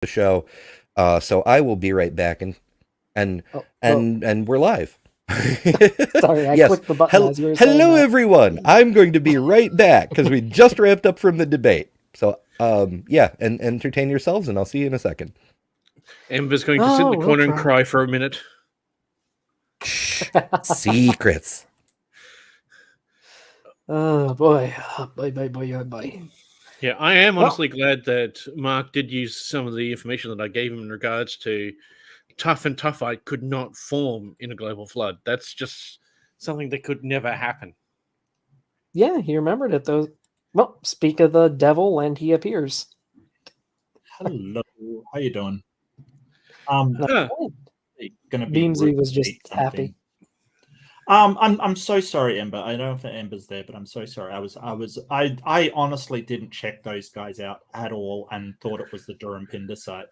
the show. So I will be right back, and Oh, well, and we're live. sorry, I Yes. clicked the button as you were saying Hello, that. everyone. I'm going to be right back because we just wrapped up from the debate. So, yeah, and entertain yourselves, and I'll see you in a second. Ember's going to sit in Oh, the we'll corner and try. cry for a minute. Shh. Secrets. Oh boy, oh boy. Yeah, I am Well, honestly glad that Mark did use some of the information that I gave him in regards to tough and toughite could not form in a global flood. That's just something that could never happen. yeah, he remembered it though. Well, speak of the devil, and he appears. Hello, how you doing? Not Huh. Gonna be Beamsy rude was to just eat something. happy. I'm so sorry, Ember. I don't know if Ember's there, but I'm so sorry. I honestly didn't check those guys out at all and thought it was the Durham Pinder site.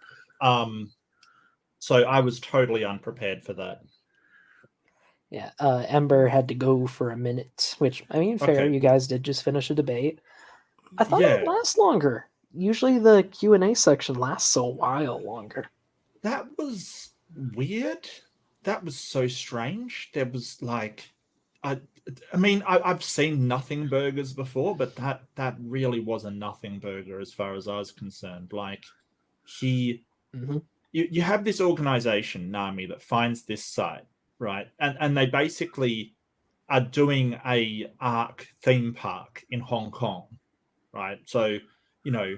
So I was totally unprepared for that. Yeah, Ember had to go for a minute, which, I mean, fair. Okay. You guys did just finish a debate. I thought it Yeah, would last longer. Usually the Q&A section lasts a while longer. that was weird. That was so strange. There was like, I mean, I've seen nothing burgers before, but that really was a nothing burger as far as I was concerned. Like, he, Mhm. you have this organization, NAMI, that finds this site, right? And they basically are doing a Ark theme park in Hong Kong, right? So, you know,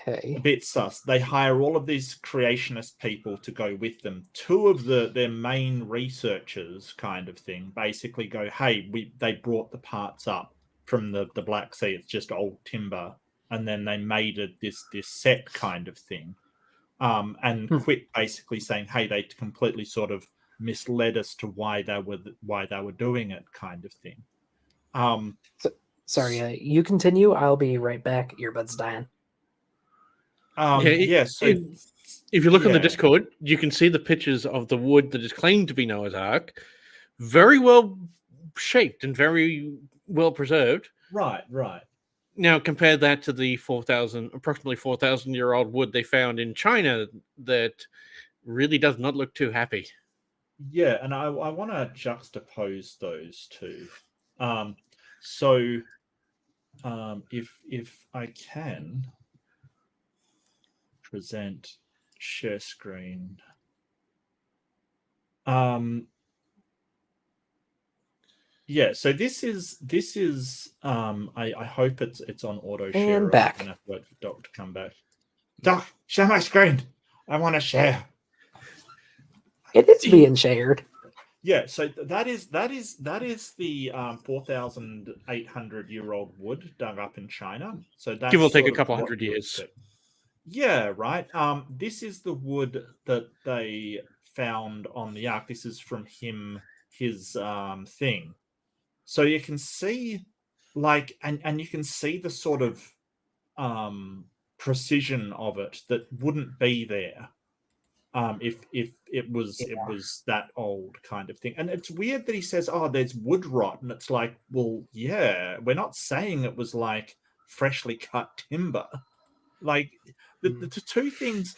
a Okay. bit sus. They hire all of these creationist people to go with them. Two of their main researchers, kind of thing, basically go, "Hey, they brought the parts up from the Black Sea. It's just old timber, and then they made it this set kind of thing." And Hmm. quit basically saying, "Hey, they completely sort of misled us to why they were doing it," kind of thing. Um, Sorry, you continue. I'll be right back. Earbuds dying. yeah. So If you look on the yeah. Discord, you can see the pictures of the wood that is claimed to be Noah's Ark. Very well shaped and very well preserved. Right. Now compare that to the approximately 4,000-year-old wood they found in China that really does not look too happy. Yeah, and I want to juxtapose those two. So if I can present share screen. Yeah, so this is I hope it's on auto share. And I'm back. gonna have to wait for Doc to come back. Doc, share my screen. I want to share. It is being shared. Yeah, so that is the 4,800-year-old wood dug up in China. So that's Give or take sort a of couple what hundred you years. expect. Yeah, right. This is the wood that they found on the ark. This is from his thing. So you can see, like, and you can see the sort of precision of it that wouldn't be there if it was that old kind of thing. And it's weird that he says, "Oh, there's wood rot," and it's like, well, yeah, we're not saying it was like freshly cut timber. Like the two things,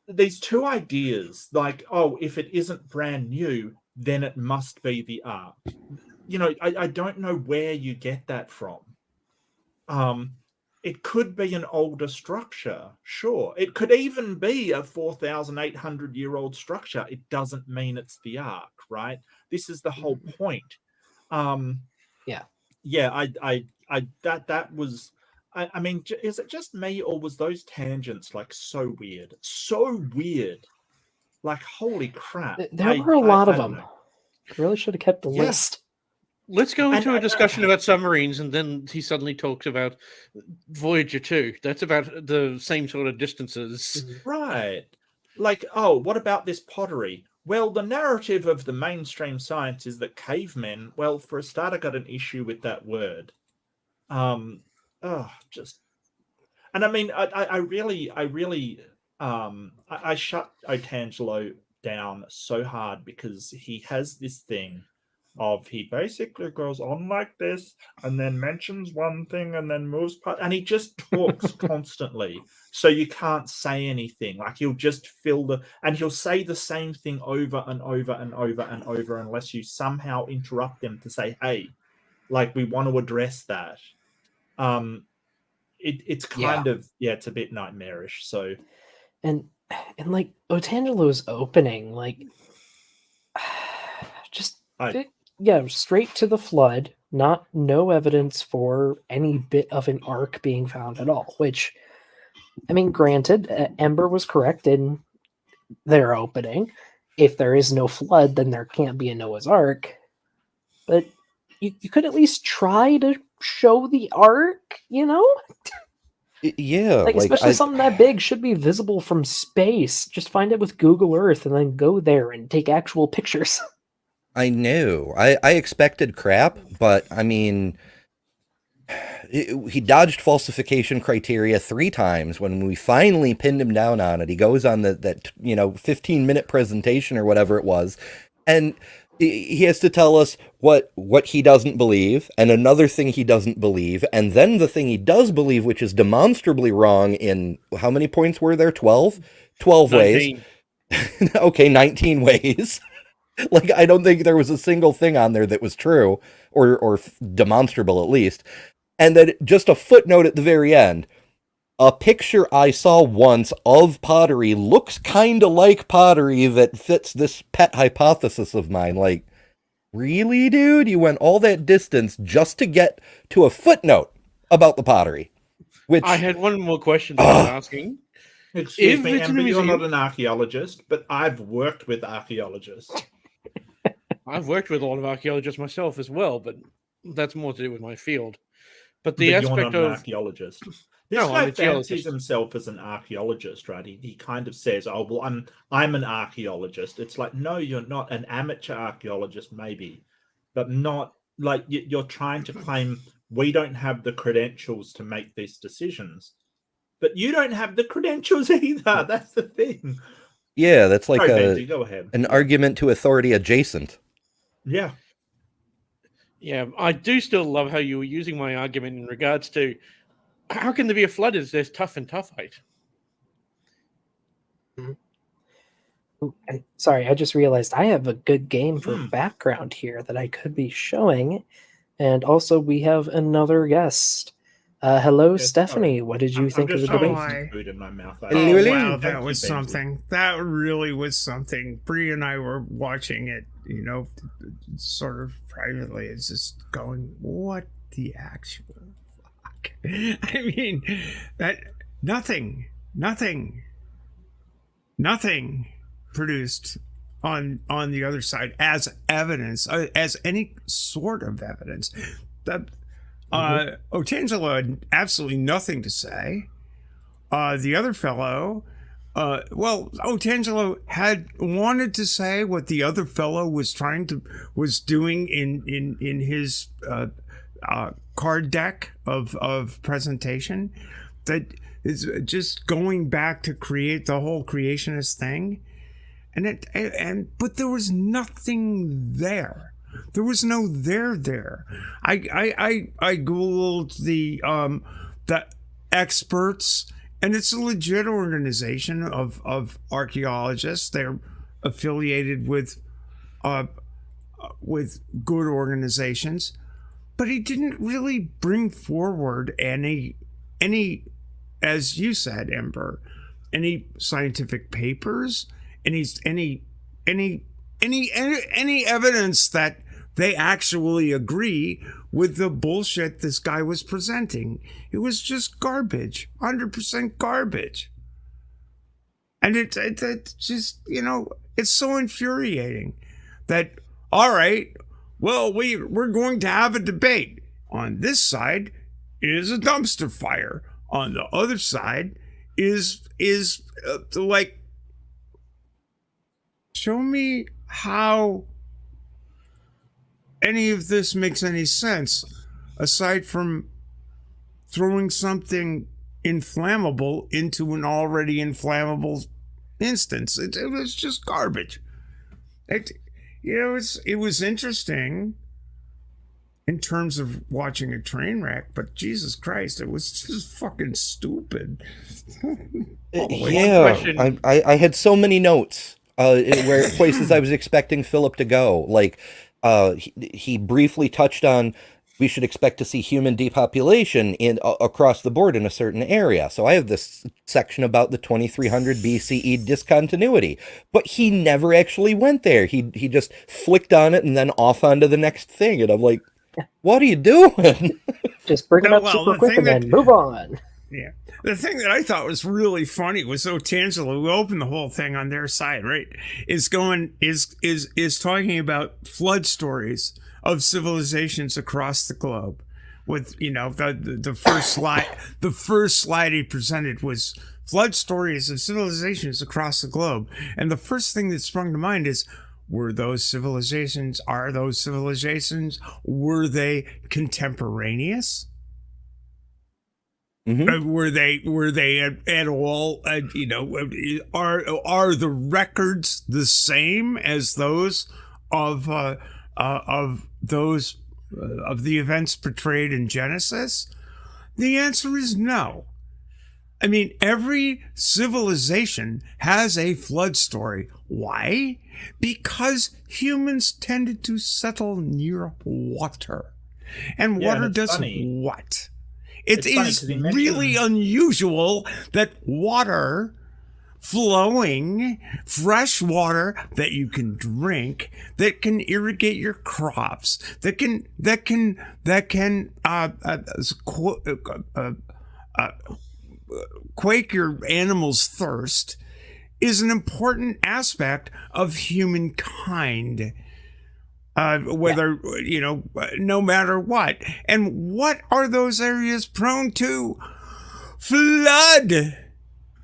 these two ideas, like, oh, if it isn't brand new, then it must be the ark. You know, I don't know where you get that from. It could be an older structure, sure. It could even be a 4,800-year-old structure. It doesn't mean it's the ark, right? This is the whole point. Yeah. Yeah, that was. I mean, is it just me, or was those tangents like so weird, so weird? Like, holy crap! There were a lot of I don't them. know. Really should have kept the Yeah. list. Let's go And into a discussion about submarines, and then he suddenly talks about Voyager 2. That's about the same sort of distances. right. Like, oh, what about this pottery? Well, the narrative of the mainstream science is that cavemen, well, for a start, I got an issue with that word. Just, and I mean, I really, I shut Otangelo down so hard because he has this thing of he basically goes on like this and then mentions one thing and then moves part, and he just talks constantly. So you can't say anything. Like he'll just and he'll say the same thing over and over and over and over unless you somehow interrupt him to say, "Hey, like we want to address that." It's kind of it's a bit nightmarish. So And like Otangelo's opening, like just straight to the flood, no evidence for any bit of an arc being found at all, which I mean, granted, Ember was correct in their opening. If there is no flood, then there can't be a Noah's Ark. But you could at least try to show the ark, you know? Yeah, like especially something that big should be visible from space. Just find it with Google Earth and then go there and take actual pictures. I know. I expected crap, but I mean, he dodged falsification criteria 3 times. When we finally pinned him down on it, he goes on that 15-minute presentation or whatever it was, and he has to tell us what he doesn't believe, and another thing he doesn't believe, and then the thing he does believe, which is demonstrably wrong in how many points were there? 12 ways. Okay, 19 ways. Like, I don't think there was a single thing on there that was true, or demonstrable at least. And then just a footnote at the very end. A picture I saw once of pottery looks kind of like pottery that fits this pet hypothesis of mine. Like, really, dude? You went all that distance just to get to a footnote about the pottery? Which I had one more question that I was asking. Excuse me, Amber, you're not an archaeologist, but I've worked with archaeologists. I've worked with a lot of archaeologists myself as well, but that's more to do with my field. But the aspect you're not of an archaeologist. This guy fancies himself as an archaeologist, right? He kind of says, "Oh, well, I'm an archaeologist." It's like, no, you're not. An amateur archaeologist, maybe, but not like you're trying to claim we don't have the credentials to make these decisions. But you don't have the credentials either. That's the thing. Yeah, that's like Benji, go ahead. An argument to authority adjacent. Yeah. Yeah, I do still love how you were using my argument in regards to how can there be a flood as there's tough and toughite? Sorry, I just realized I have a good game for background here that I could be showing. And also, we have another guest. Hello, Stephanie. What did you think of the debate? Food in my mouth. Oh, wow, that was something. That really was something. Bree and I were watching it, sort of privately. It's just going, what the actual fuck? I mean, that nothing produced on the other side as evidence, as any sort of evidence. That Otangelo had absolutely nothing to say. The other fellow, Otangelo had wanted to say what the other fellow was doing in his card deck of presentation. That is just going back to create the whole creationist thing, but there was nothing there. There was no there. I googled the experts, and it's a legit organization of archaeologists. They're affiliated with good organizations, but he didn't really bring forward any, as you said, Ember, any scientific papers, any evidence that they actually agree with the bullshit this guy was presenting. It was just garbage, 100% garbage. And it just, it's so infuriating that, all right, well, we're going to have a debate. On this side is a dumpster fire. On the other side is like, show me how any of this makes any sense aside from throwing something inflammable into an already inflammable instance. It was just garbage. it was interesting in terms of watching a train wreck, but Jesus Christ, it was just fucking stupid. Yeah, I had so many notes where places I was expecting Philip to go. Like, he briefly touched on we should expect to see human depopulation across the board in a certain area. So I have this section about the 2300 BCE discontinuity, but he never actually went there. He just flicked on it and then off onto the next thing, and I'm like, what are you doing? Just bring it up super quick and then move on. Yeah. The thing that I thought was really funny was Otangelo, who opened the whole thing on their side, right? Is talking about flood stories of civilizations across the globe. With, you know, the first slide he presented was flood stories of civilizations across the globe. And the first thing that sprung to mind is, are those civilizations, were they contemporaneous? Mm-hmm. Were they at all? You know, are the records the same as those of the events portrayed in Genesis? The answer is no. I mean, every civilization has a flood story. Why? Because humans tended to settle near water, and water does funny. what? It is funny, really unusual that water, flowing, fresh water that you can drink, that can irrigate your crops, that can quake your animals' thirst, is an important aspect of humankind. You know, no matter what. And what are those areas prone to? Flood.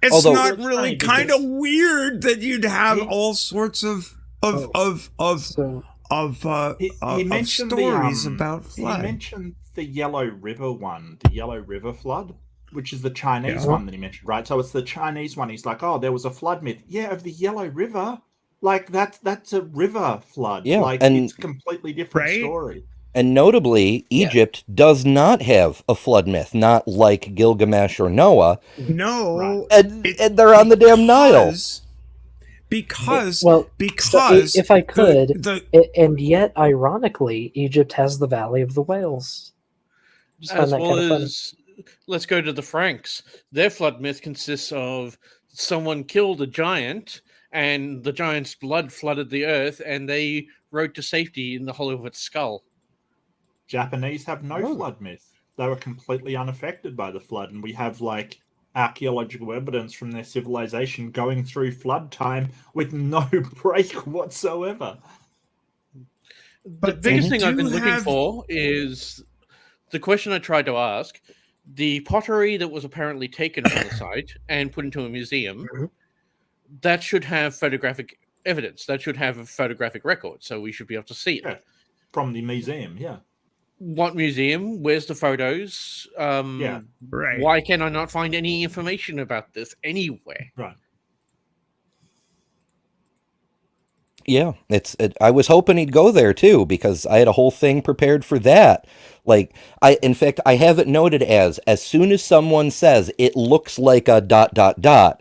It's not really kind of weird that you'd have all sorts of stories about flood. He mentioned the Yellow River one, the Yellow River flood, which is the Chinese one that he mentioned, right? So it's the Chinese one. He's like, oh, there was a flood myth. Yeah, of the Yellow River. Like, that's a river flood. Yeah, like, and, it's a completely different story. And notably, Egypt does not have a flood myth, not like Gilgamesh or Noah. No. And they're on the damn Nile. Because so if I could, and yet, ironically, Egypt has the Valley of the Whales. As well as, let's go to the Franks. Their flood myth consists of someone killed a giant, and the giant's blood flooded the earth, and they rode to safety in the hollow of its skull. Japanese have no flood myth. They were completely unaffected by the flood, and we have, like, archaeological evidence from their civilization going through flood time with no break whatsoever. The biggest thing I've been looking for is the question I tried to ask. The pottery that was apparently taken from the site and put into a museum, that should have photographic evidence. That should have a photographic record, so we should be able to see it. Yeah, from the museum, What museum? Where's the photos? Right. Why can I not find any information about this anywhere? Right. Yeah, I was hoping he'd go there too, because I had a whole thing prepared for that. Like, in fact, I have it noted as soon as someone says it looks like a ...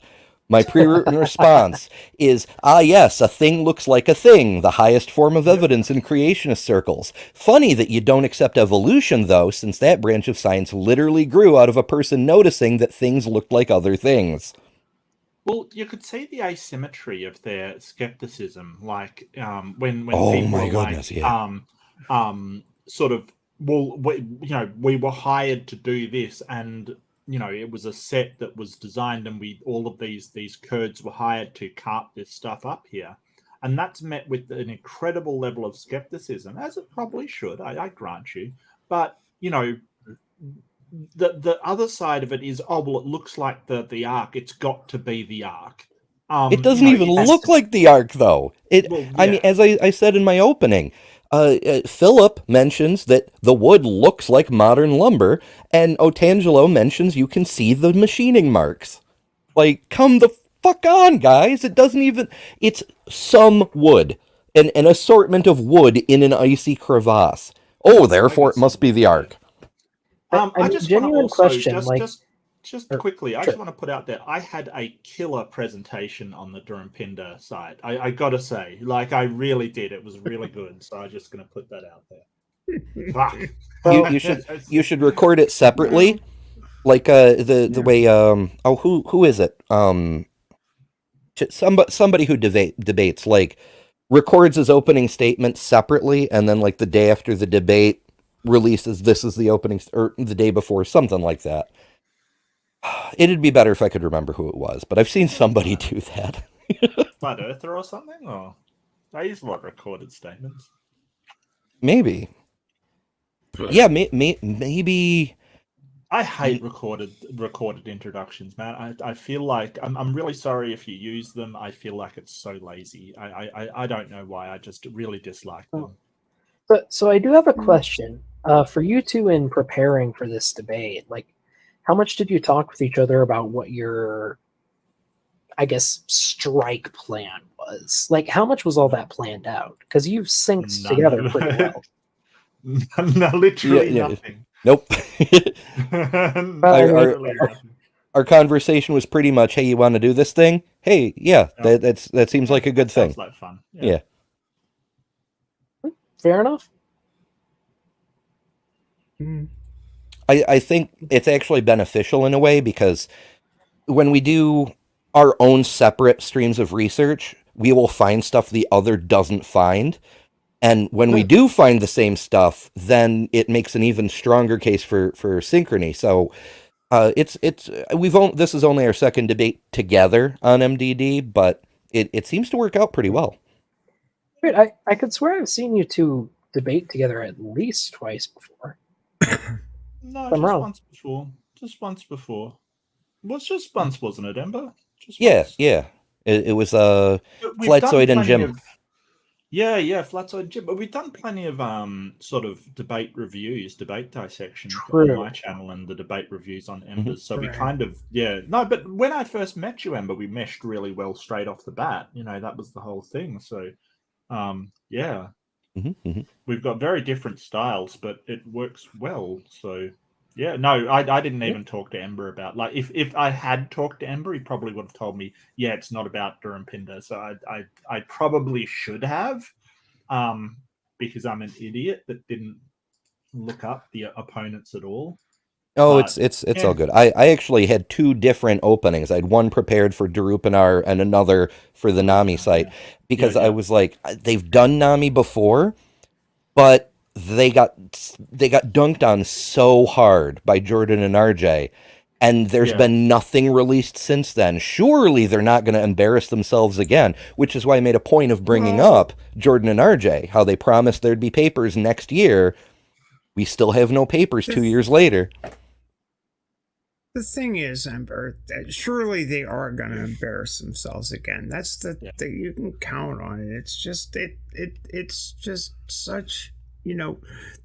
My pre-written response is, yes, a thing looks like a thing, the highest form of evidence in creationist circles. Funny that you don't accept evolution, though, since that branch of science literally grew out of a person noticing that things looked like other things. Well, you could see the asymmetry of their skepticism, like when oh people my are goodness, like, sort of, well, we were hired to do this, and it was a set that was designed, and all of these Kurds were hired to carp this stuff up here. And that's met with an incredible level of skepticism, as it probably should, I grant you. But, the other side of it is, it looks like the Ark. It's got to be the Ark. It doesn't even look like the Ark, though. I mean, as I said in my opening, Philip mentions that the wood looks like modern lumber, and Otangelo mentions you can see the machining marks. Like, come the fuck on, guys. It doesn't even... It's some wood. an assortment of wood in an icy crevasse. Oh, therefore it must be the Ark. I just want to genuine also question, just quickly, I sure. just want to put out there, I had a killer presentation on the Durham-Pinder site. I gotta say, like, I really did. It was really good. So I'm just gonna put that out there. Fuck. You should record it separately, like the way who is it somebody who debates like records his opening statement separately, and then like the day after the debate releases this is the opening, or the day before, something like that. It'd be better if I could remember who it was, but I've seen somebody do that. Flat Earther or something? Or I use a lot of recorded statements. Maybe. Yeah, maybe. I hate recorded introductions, man. I feel like I'm really sorry if you use them. I feel like it's so lazy. I don't know why. I just really dislike them. So I do have a question for you two in preparing for this debate. Like, how much did you talk with each other about what your, I guess, strike plan was? Like, how much was all that planned out? Because you've synced together pretty well. No, literally nothing. Nope. Literally nothing. Our conversation was pretty much, hey, you want to do this thing? Hey, yeah, that seems like a good thing. Sounds like fun. Yeah. Fair enough. I think it's actually beneficial in a way, because when we do our own separate streams of research, we will find stuff the other doesn't find. And when we do find the same stuff, then it makes an even stronger case for synchrony. So this is only our second debate together on MDD, but it seems to work out pretty well. Wait, I could swear I've seen you two debate together at least twice before. No, I'm just wrong. once before. Just once before. It was just once, wasn't it, Ember? Just Yeah, once. yeah. It was We've done Flatzoid and plenty Jim. Yeah, Flatzoid and Jim. But we've done plenty of sort of debate reviews, debate dissection True. on my channel, and the debate reviews on Ember's. So we kind of no. But when I first met you, Ember, we meshed really well straight off the bat. You know, that was the whole thing. So yeah. We've got very different styles, but it works well. So yeah, no, I didn't even talk to Ember about, like, if I had talked to Ember, he probably would have told me, yeah, it's not about Durham-Pinder. So I probably should have, because I'm an idiot that didn't look up the opponents at all. Oh, it's all good. I actually had two different openings. I had one prepared for Darupinar and another for the Nami site, because I was like, they've done Nami before, but they got dunked on so hard by Jordan and RJ, and there's been nothing released since then. Surely they're not going to embarrass themselves again, which is why I made a point of bringing up Jordan and RJ, how they promised there'd be papers next year. We still have no papers 2 years later. The thing is, Ember, that surely they are going to embarrass themselves again. That's the thing. You can count on it. It's just it's just such,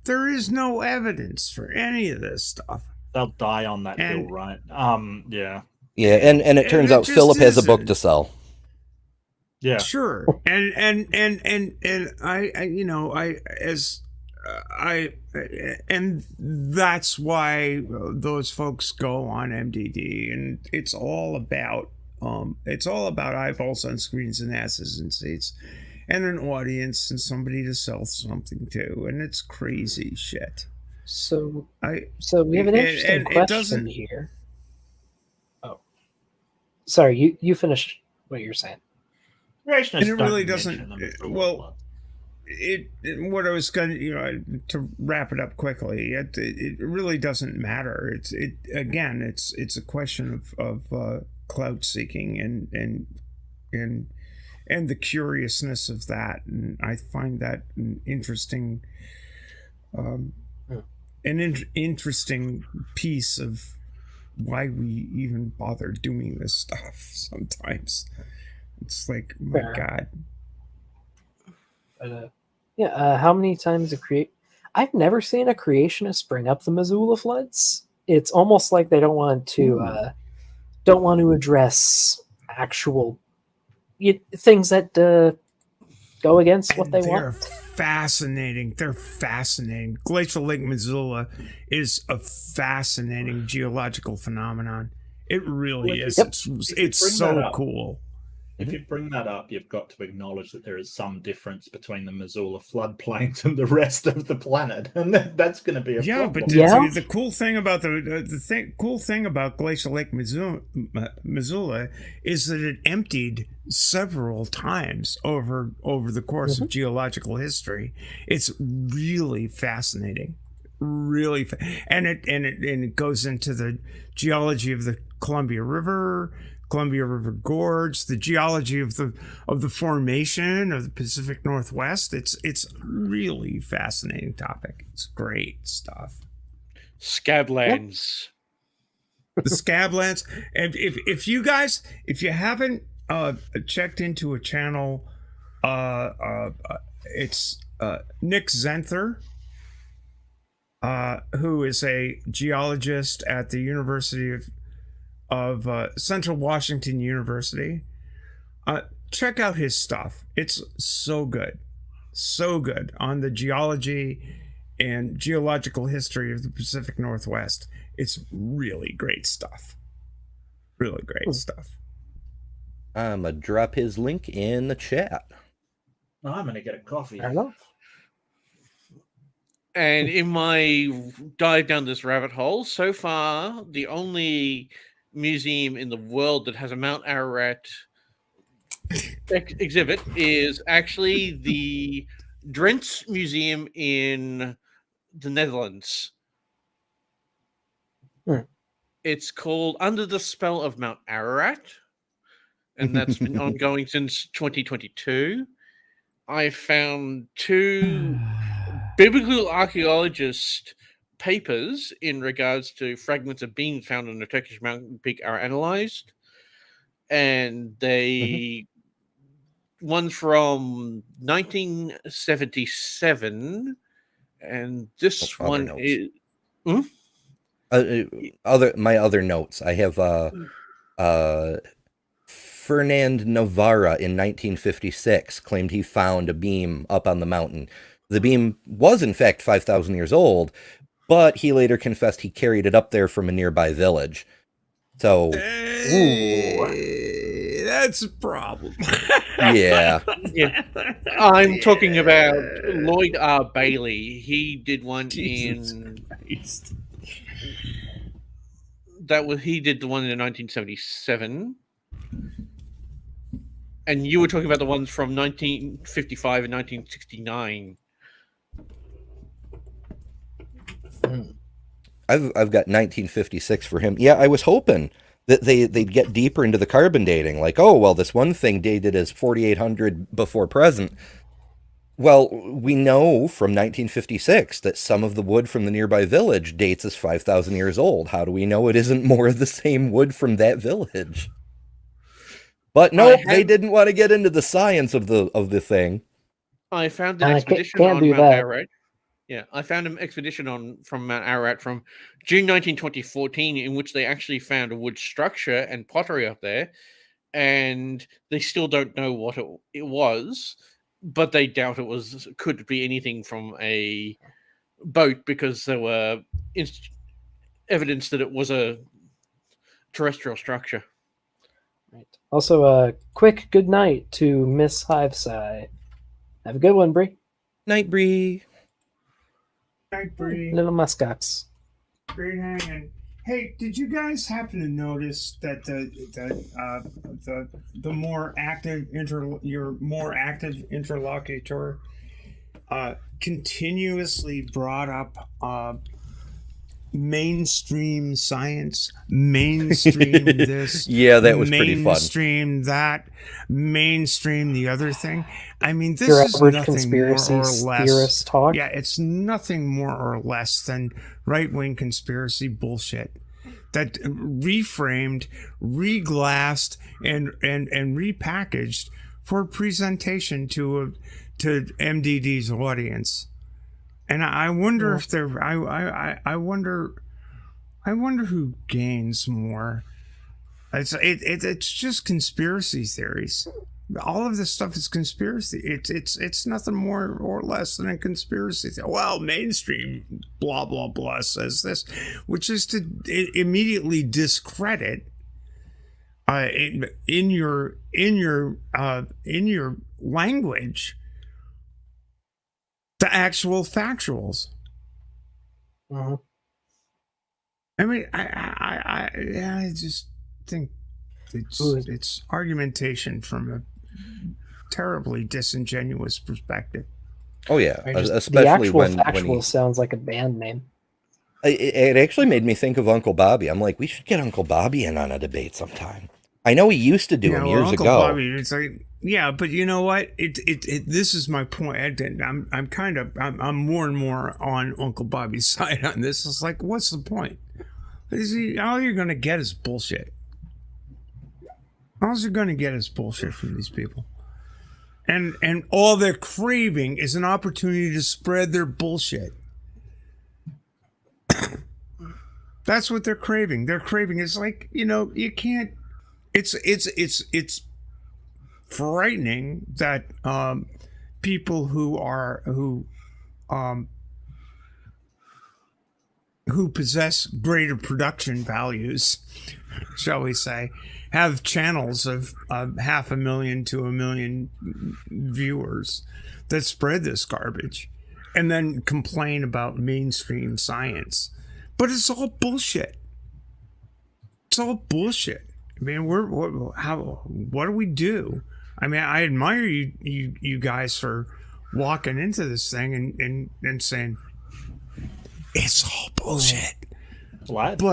there is no evidence for any of this stuff. They'll die on that hill, right? Yeah. Yeah, and it turns out Philip has a book to sell. Yeah. Sure. And and that's why those folks go on MDD, and it's all about eyeballs on screens and asses in seats, and an audience and somebody to sell something to, and it's crazy shit. So we have an interesting question here. Oh, sorry, you finished what you're saying. And it really doesn't. Well, what I was going to wrap it up quickly. It really doesn't matter. It's a question of clout seeking and the curiousness of that, and I find that an interesting interesting piece of why we even bother doing this stuff. Sometimes it's like, my God. How many times I've never seen a creationist bring up the Missoula floods. It's almost like they don't want to address actual things that go against what they They're want. fascinating. They're fascinating. Glacial Lake Missoula is a fascinating geological phenomenon. It really is. Yep. It's so cool. If you bring that up, you've got to acknowledge that there is some difference between the Missoula floodplains and the rest of the planet, and that's going to be a problem. But the cool thing about cool thing about Glacial Lake Missoula is that it emptied several times over the course of geological history. It's really fascinating, and it goes into the geology of the Columbia River Gorge, the geology of the formation of the Pacific Northwest. It's really fascinating topic. It's great stuff. Scablands. The Scablands. And if you guys, if you haven't checked into a channel, it's Nick Zenther, who is a geologist at the University of Central Washington University. Check out his stuff. It's so good on the geology and geological history of the Pacific Northwest. It's really great stuff. I'm gonna drop his link in the chat. I'm going to get a coffee. Fair enough. And in my dive down this rabbit hole, so far, the only museum in the world that has a Mount Ararat exhibit is actually the Drents Museum in the Netherlands. It's called Under the Spell of Mount Ararat, and that's been ongoing since 2022. I found 2 biblical archaeologist papers in regards to fragments of beans found on the Turkish mountain peak are analyzed, and they one from 1977, and this one is my other notes. I have Fernand Navarra in 1956 claimed he found a beam up on the mountain. The beam was in fact 5,000 years old, but he later confessed he carried it up there from a nearby village. So, that's a problem. Yeah. I'm talking about Lloyd R. Bailey. He did one he did the one in 1977. And you were talking about the ones from 1955 and 1969. I've got 1956 for him. Yeah, I was hoping that they'd get deeper into the carbon dating. Like, oh, well, this one thing dated as 4,800 before present. Well, we know from 1956 that some of the wood from the nearby village dates as 5,000 years old. How do we know it isn't more of the same wood from that village? But no, they didn't want to get into the science of the thing. I found an expedition on Mount Ararat. Yeah, I found an expedition from Mount Ararat from June 19, 2014, in which they actually found a wood structure and pottery up there, and they still don't know what it was, but they doubt could be anything from a boat because there were evidence that it was a terrestrial structure. Right. Also, a quick good night to Miss Hiveside. Have a good one, Bree. Night, Bree. Night, Bree. Little muskox. Great hanging. Hey, did you guys happen to notice that the more active your more active interlocutor continuously brought up mainstream science, mainstream this, yeah, that was pretty fun. Mainstream that, mainstream the other thing. I mean, this Your is average nothing more conspiracy or less. Theorist talk. Yeah, it's nothing more or less than right-wing conspiracy bullshit that reframed, reglassed, and repackaged for presentation to MDD's audience. And I wonder if they're. I wonder who gains more. It's just conspiracy theories. All of this stuff is conspiracy. It's nothing more or less than a conspiracy. Well, mainstream blah blah blah says this, which is to immediately discredit in your language the actual factuals. Uh-huh. I mean, I just think it's argumentation from a terribly disingenuous perspective. Oh yeah, The especially actual when factual sounds like a band name. it actually made me think of Uncle Bobby. I'm like, we should get Uncle Bobby in on a debate sometime. I know he used to do them years Uncle ago. Bobby, it's like, yeah, but you know what? This is my point. I'm more and more on Uncle Bobby's side on this. It's like, what's the point? All you're gonna get is bullshit. All you're gonna get is bullshit from these people, and all they're craving is an opportunity to spread their bullshit. That's what they're craving. They're craving. It's like, you can't. It's frightening that people who possess greater production values, shall we say, have channels of 500,000 to 1 million viewers that spread this garbage and then complain about mainstream science. But it's all bullshit. It's all bullshit. I mean, what do we do? I mean, I admire you guys for walking into this thing and saying it's all bullshit. But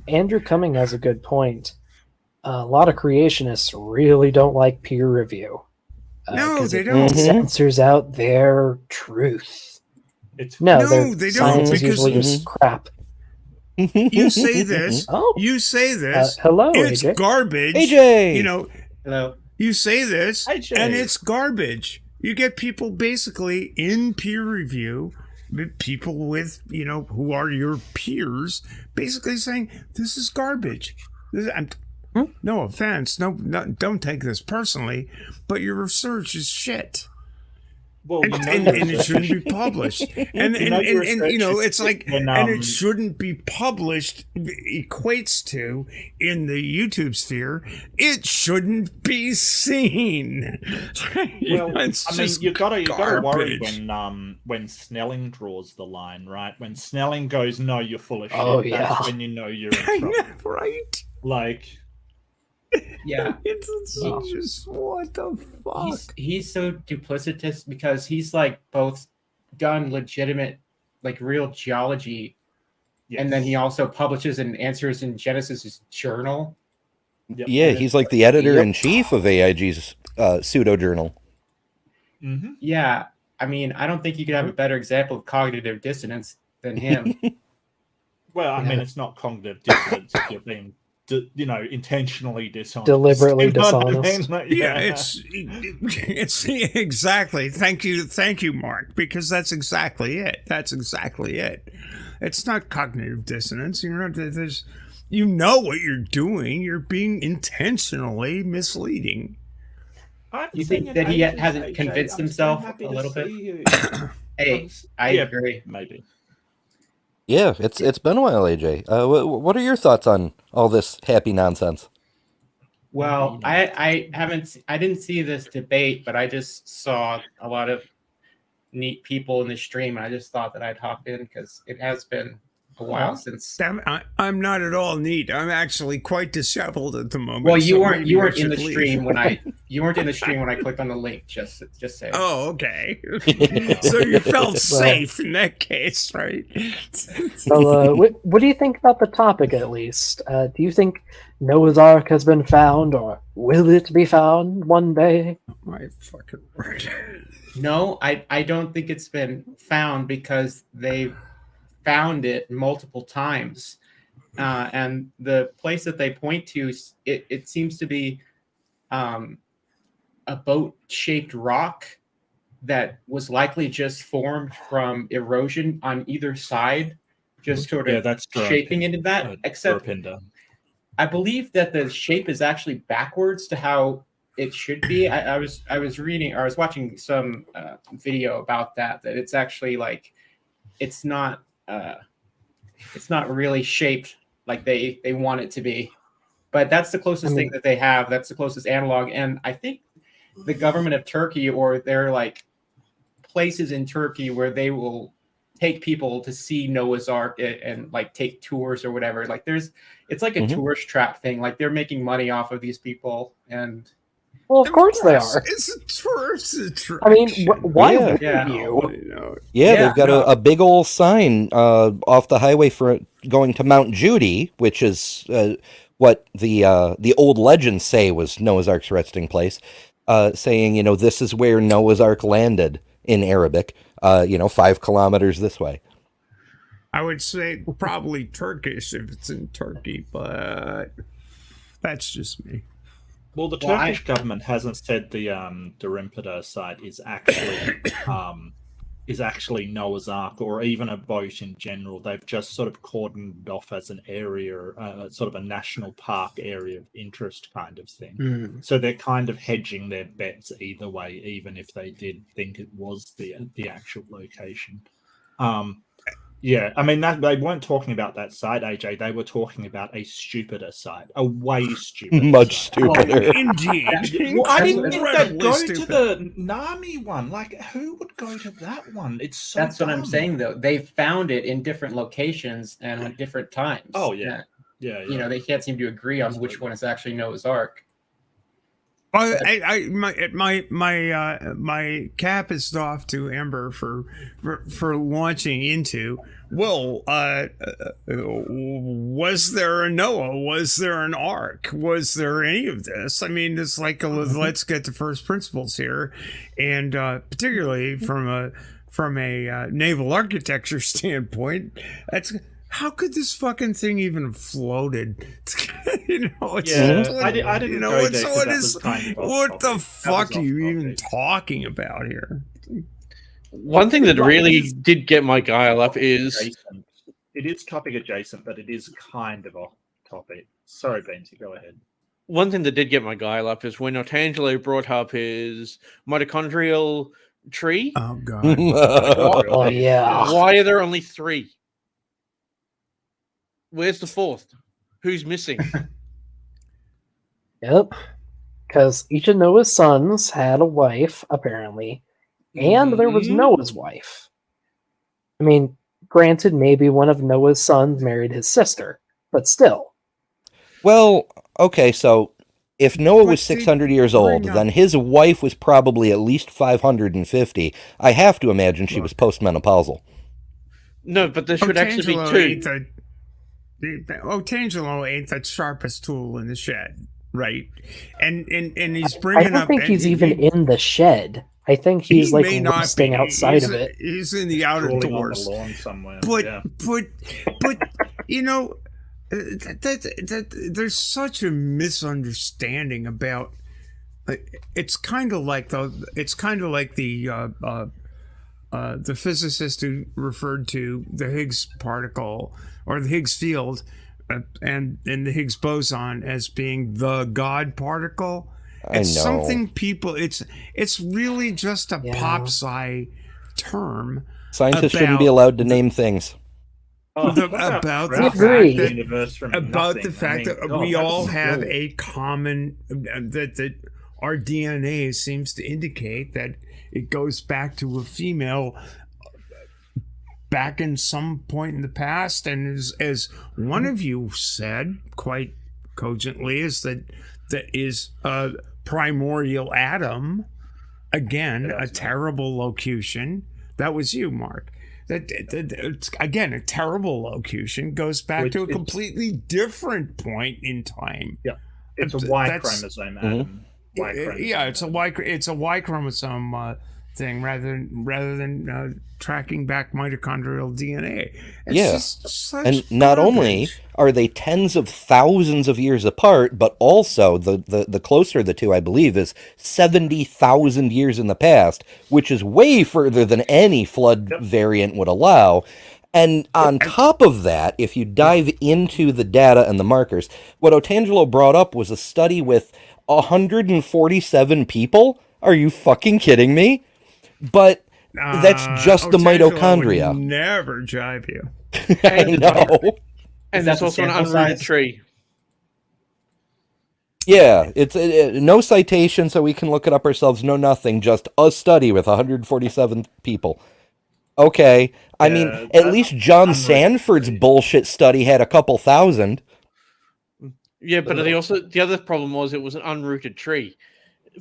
Andrew Cumming has a good point. A lot of creationists really don't like peer review. No, they it don't. Censors out their truth. They don't. Science is Because usually just crap. You say this. Oh. You say this. Hello, it's AJ. garbage. AJ. Hello. You say this, AJ. and it's garbage. You get people basically in peer review, people with who are your peers, basically saying this is garbage. No offense, no, don't take this personally, but your research is shit. Well, and it shouldn't be published. And it's like, and it shouldn't be published equates to, in the YouTube sphere, it shouldn't be seen. Well, you gotta worry when Snelling draws the line, right? When Snelling goes, "No, you're full of shit." That's when you know you're in trouble, right? Yeah, it's just what the fuck. He's so duplicitous because he's like both done legitimate, like real geology, and then he also publishes and answers in Genesis's journal. Yeah, he's like the editor-in-chief of AIG's pseudo-journal. Mm-hmm. Yeah, I mean, I don't think you could have a better example of cognitive dissonance than him. Well, I mean, it's not cognitive dissonance if you're being intentionally dishonest, deliberately dishonest. It's exactly. Thank you, Mark, because that's exactly it. It's not cognitive dissonance. What you're doing. You're being intentionally misleading. You think that he hasn't convinced himself a little bit? Hey, I agree. Maybe. Yeah, it's been a while, AJ. What are your thoughts on all this happy nonsense? Well, I didn't see this debate, but I just saw a lot of neat people in the stream, and I just thought that I'd hop in because it has been a while since. I'm not at all neat. I'm actually quite disheveled at the moment. Well, you weren't in the stream when I clicked on the link. Just saying. Oh, okay. So you felt safe in that case, right? So, what do you think about the topic? At least, do you think Noah's Ark has been found, or will it be found one day? My fucking word. No, I don't think it's been found because they found it multiple times, and the place that they point to, it seems to be a boat-shaped rock that was likely just formed from erosion on either side, just sort of shaping into that. Except, I believe that the shape is actually backwards to how it should be. I was reading, or I was watching some video about that it's actually like it's not really shaped like they want it to be. But that's the closest thing that they have. That's the closest analog. And I think the government of Turkey, or their like places in Turkey where they will take people to see Noah's Ark and like take tours or whatever. Like it's like a tourist trap thing. Like they're making money off of these people. And well, of course they are. It's a tourist attraction. I mean, why would you? Yeah, they've got a big old sign off the highway for going to Mount Judy, which is what the old legends say was Noah's Ark's resting place, saying, this is where Noah's Ark landed in Arabic, 5 kilometers this way. I would say probably Turkish if it's in Turkey, but that's just me. Well, the Turkish government hasn't said the Daripada site is actually Noah's Ark or even a boat in general. They've just sort of cordoned off as an area, sort of a national park area of interest kind of thing. So they're kind of hedging their bets either way, even if they did think it was the actual location. Yeah, I mean, that they weren't talking about that site, AJ. They were talking about a stupider site, a way stupider, much stupider. Oh, indeed. Well, I didn't think they'd go stupid. to the Nami one. Like, who would go to that one? It's so. That's dumb. what I'm saying, though. They found it in different locations and at different times. Oh yeah, yeah. They can't seem to agree on which one is actually Noah's Ark. My cap is off to Ember for launching into. Well, was there a Noah? Was there an Ark? Was there any of this? I mean, it's like let's get to first principles here, and particularly from a naval architecture standpoint, how could this fucking thing even have floated? I didn't go there. What the fuck are you even talking about here? One thing that really did get my guile up is... It is topic adjacent, but it is kind of off topic. Sorry, Beansy, go ahead. One thing that did get my guile up is when Otangelo brought up his mitochondrial tree. Oh, God. Oh, yeah. Why are there only 3? Where's the 4th? Who's missing? Yep. Because each of Noah's sons had a wife, apparently. And there was Noah's wife. I mean, granted, maybe one of Noah's sons married his sister, but still. Well, okay, so if Noah was 600 years old, then his wife was probably at least 550. I have to imagine she was postmenopausal. No, but there should actually be 2. Otangelo ain't the sharpest tool in the shed, right? And he's bringing up. I don't think he's even in the shed. I think he's like resting outside of it. He's in the outer doors, on the lawn somewhere. But there's such a misunderstanding about. It's kind of like the physicist who referred to the Higgs particle or the Higgs field and the Higgs boson as being the God particle. It's something people. It's really just a pop sci term. Scientists shouldn't be allowed to name things. About the fact that we all have a common that our DNA seems to indicate that it goes back to a female back in some point in the past, and as one of you said quite cogently, is that is primordial Adam, again a terrible locution. That was you, Mark. That again, a terrible locution goes back to a completely different point in time. Yeah, it's a Y chromosome, Adam. It's a Y chromosome thing rather than tracking back mitochondrial DNA. And not only are they tens of thousands of years apart, but also the closer the two, I believe, is 70,000 years in the past, which is way further than any flood variant would allow. And on top of that, if you dive into the data and the markers, what Otangelo brought up was a study with 147 people? Are you fucking kidding me? But that's just the Otangelo mitochondria. would never jive you. I know. And there's also an unrooted tree. Yeah, it's no citation, so we can look it up ourselves. No, nothing. Just a study with 147 people. Okay, I mean, at least John Sanford's bullshit study had a couple thousand. Yeah, but the other problem was it was an unrooted tree.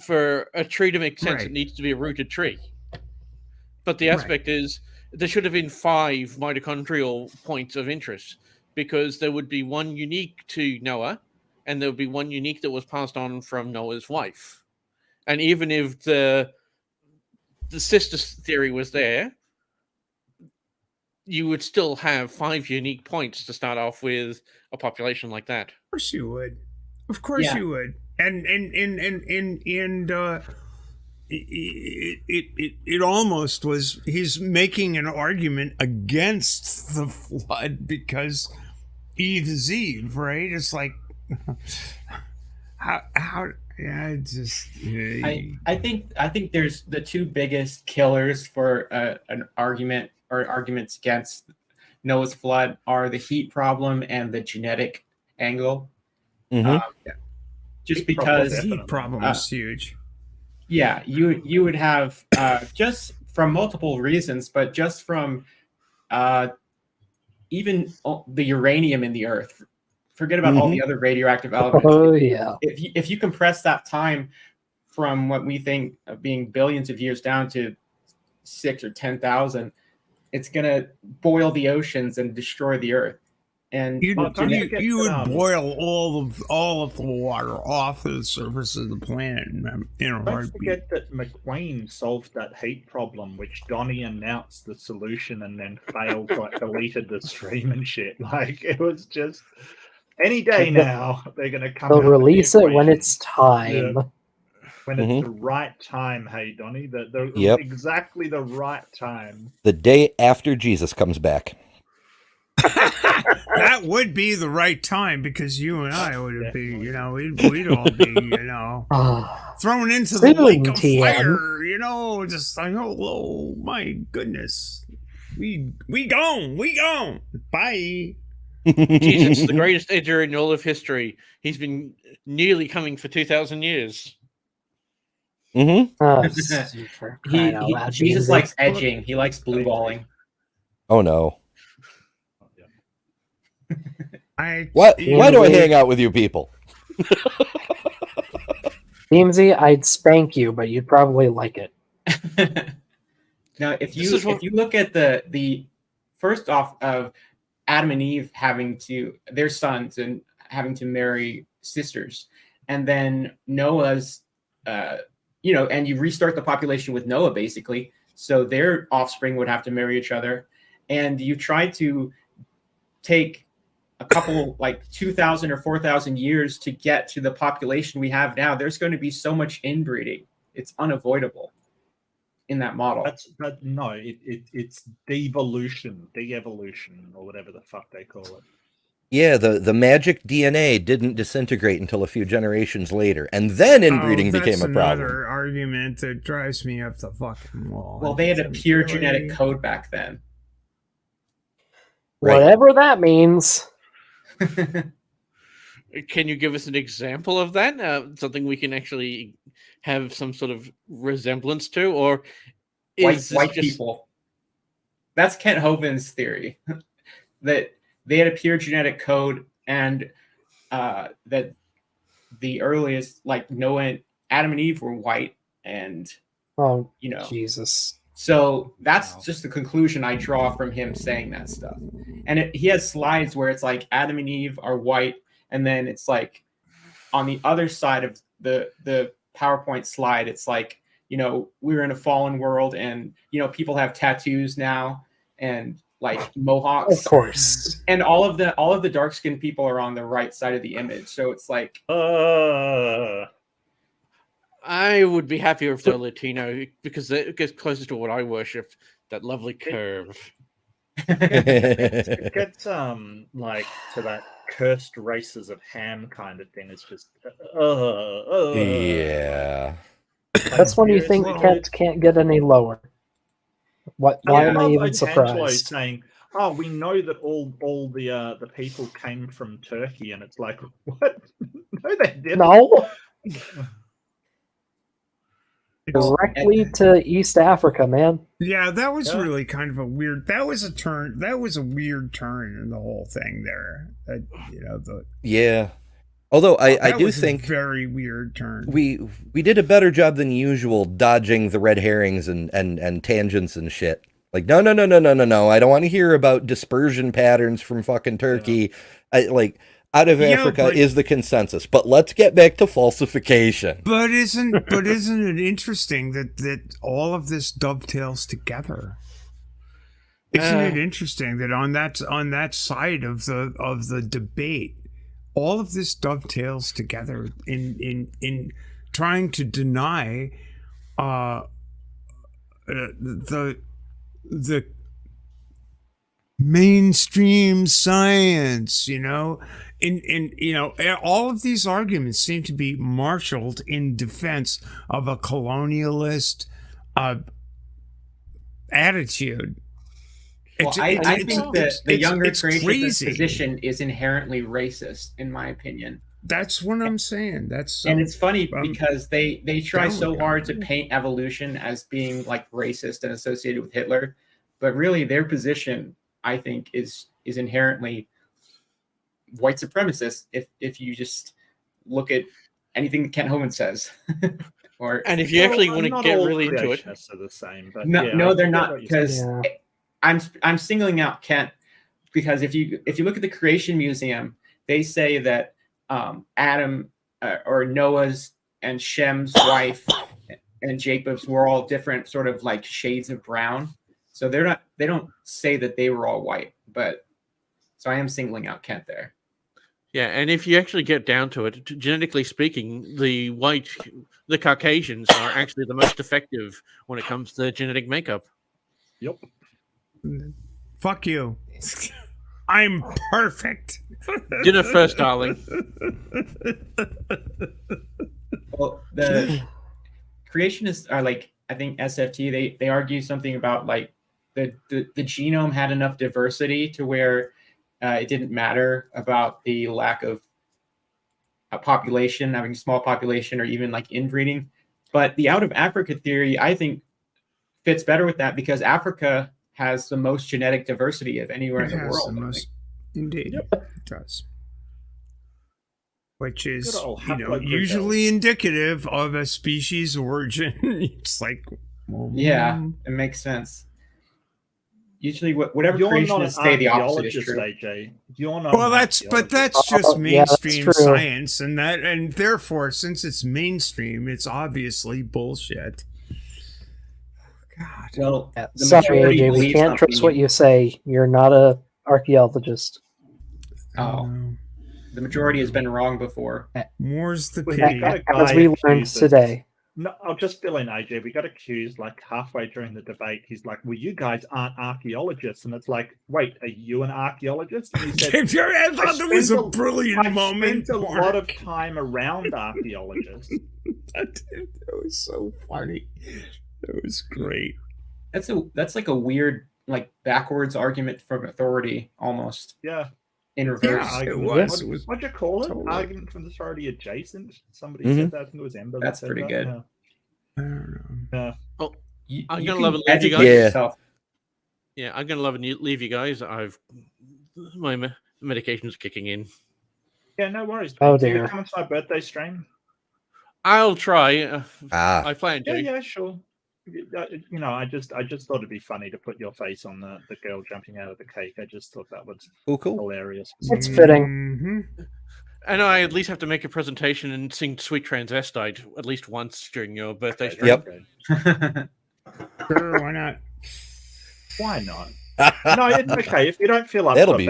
For a tree to make sense, it needs to be a rooted tree. But the aspect is there should have been 5 mitochondrial points of interest, because there would be one unique to Noah, and there would be one unique that was passed on from Noah's wife. And even if the sister theory was there, you would still have 5 unique points to start off with a population like that. Of course you would. Of course you would. And it almost was, he's making an argument against the flood because Eve is Eve, right? It's like how yeah, it's just I think there's the 2 biggest killers for an argument or arguments against Noah's flood are the heat problem and the genetic angle. Just because the heat problem is huge. Yeah, you would have just from multiple reasons, but just from even the uranium in the earth. Forget about all the other radioactive elements. Oh yeah. If you compress that time from what we think of being billions of years down to 6 or 10,000, it's gonna boil the oceans and destroy the earth. And you would boil all of the water off the surface of the planet in a Don't heartbeat. forget that McQueen solved that heat problem, which Donnie announced the solution and then failed, like deleted the stream and shit. Like it was just any day now they're gonna come. They'll release it when it's time. Yeah. When it's the right time, hey Donnie, exactly the right time. The day after Jesus comes back. That would be the right time because you and I would be, we'd all be, thrown into the lake of fire, just like, oh my goodness, we gone, bye. Jesus, the greatest edger in all of history. He's been nearly coming for 2,000 years. Jesus likes edging. He likes blue balling. Oh no. Why do I hang out with you people? DMZ, I'd spank you, but you'd probably like it. Now, if you look at the first off of Adam and Eve having their sons and having to marry sisters, and then Noah's, and you restart the population with Noah basically, so their offspring would have to marry each other, and you try to take a couple like 2,000 or 4,000 years to get to the population we have now. There's going to be so much inbreeding. It's unavoidable in that model. It's devolution, de-evolution, or whatever the fuck they call it. Yeah, the magic DNA didn't disintegrate until a few generations later, and then inbreeding became a problem. That's another argument that drives me up the fucking wall. Well, they had a pure genetic code back then. Right. Whatever that means. Can you give us an example of that? Something we can actually have some sort of resemblance to, or white people? That's Kent Hovind's theory that they had a pure genetic code, and that the earliest, like Noah, Adam and Eve were white, and Jesus. So that's just the conclusion I draw from him saying that stuff. And he has slides where it's like Adam and Eve are white, and then it's like on the other side of the PowerPoint slide, it's like, we're in a fallen world, and people have tattoos now and like mohawks. Of course. And all of the dark-skinned people are on the right side of the image. So it's like I would be happier if they're Latino, because it gets closer to what I worship, that lovely curve. It gets like to that cursed races of ham kind of thing is just. Yeah. That's when you think seriously, Kent can't get any lower. What? Why And am I love even Otangelo surprised? saying, "Oh, we know that all the people came from Turkey," and it's like, what? No, they didn't. No, directly to East Africa, man. Yeah, that was Yeah. really kind of a weird. That was a turn. That was a weird turn in the whole thing there. Yeah. Although I that do was think a very weird turn. we did a better job than usual dodging the red herrings and tangents and shit. Like, no. I don't want to hear about dispersion patterns from fucking Turkey. Out of Africa is the consensus. But let's get back to falsification. But isn't it interesting that all of this dovetails together? Isn't it interesting that on that side of the debate, all of this dovetails together in trying to deny the mainstream science, all of these arguments seem to be marshaled in defense of a colonialist attitude. Well, I think that the younger creationist crazy. position is inherently racist, in my opinion. That's what I'm saying. And it's funny because they try so hard to paint evolution as being like racist and associated with Hitler, but really their position, I think, is inherently white supremacist. If you just look at anything that Kent Hovind says, and if you actually want to get really into it, are the same. But no, they're not, because I'm singling out Kent because if you look at the Creation Museum, they say that Adam or Noah's and Shem's wife and Jacob's were all different sort of like shades of brown. So they don't say that they were all white, but so I am singling out Kent there. Yeah, and if you actually get down to it, genetically speaking, the Caucasians are actually the most effective when it comes to genetic makeup. Yep. Fuck you. I'm perfect. Dinner first, darling. Well, the creationists are like, I think SFT, they argue something about like the genome had enough diversity to where it didn't matter about the lack of a population, having a small population, or even like inbreeding. But the out of Africa theory, I think, fits better with that because Africa has the most genetic diversity of anywhere in the world. Indeed, it does. Which is, usually indicative of a species origin. It's like, yeah, it makes sense. Usually, whatever creationists say, the opposite is true. AJ. You're not that's just mainstream science, and therefore, since it's mainstream, it's obviously bullshit. God. Well, sorry, AJ, we can't trust what you say. You're not a archaeologist. Oh, the majority has been wrong before. More's the pity. As we learned today. No, I'll just fill in, AJ. We got accused like halfway during the debate. He's like, "Well, you guys aren't archaeologists," and it's like, "Wait, are you an archaeologist?" And he said, "I thought that was a brilliant moment." I spent a lot of time around archaeologists. That was so funny. That was great. That's like a weird, like backwards argument from authority, almost. Yeah. In reverse. Yeah, it was. What'd you call it? Totally. Argument from the authority adjacent. Somebody said that. I think it was Ember. That's pretty good. Yeah. I don't know. Oh, I'm you gonna love and leave you guys. Yeah, I'm gonna love and leave you guys. My medication's kicking in. Yeah, no worries. Oh dear. dear. You coming to my birthday stream? I'll try. I plan to. Yeah, sure. I just thought it'd be funny to put your face on the girl jumping out of the cake. I just thought that was cool. Hilarious. It's fitting. Mm-hmm. I know I at least have to make a presentation and sing Sweet Transvestite at least once during your birthday stream. Yep. Sure, why not? Why not? No, it's okay. If you don't feel up, that'll be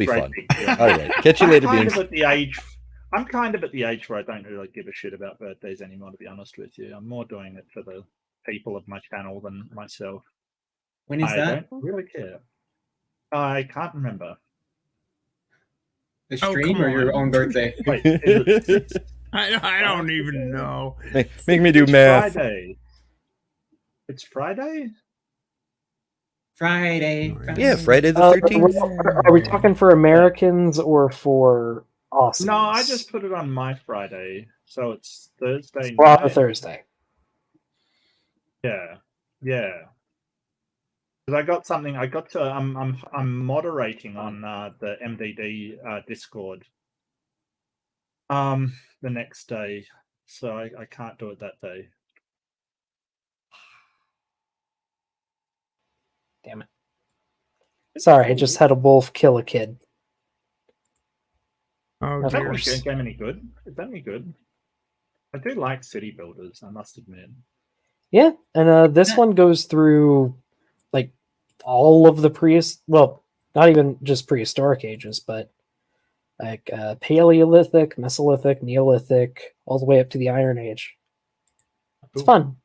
fun. All right, catch you later. I'm kind of at the age where I don't really give a shit about birthdays anymore, to be honest with you. I'm more doing it for the people of my channel than myself. When is that? I don't really care. I can't remember. The Oh, stream come or your on. own birthday? Wait, is it I don't even know. Make me do it's math. Friday. It's Friday? Friday. Yeah, Friday the Are 13th. we talking for Americans or for Aussies? No, I just put it on my Friday, so it's Thursday We're on a night. Thursday. Yeah, yeah. Because I got something. I got to. I'm moderating on the MDD Discord. The next day, so I can't do it that day. Damn it. Sorry, I just had a wolf kill a kid. Oh, Of Is that course. game any good? Is that any good? I do like city builders, I must admit. Yeah, and this one goes through like all of the well, not even just prehistoric ages, but like Paleolithic, Mesolithic, Neolithic, all the way up to the Iron Age. It's Cool. fun.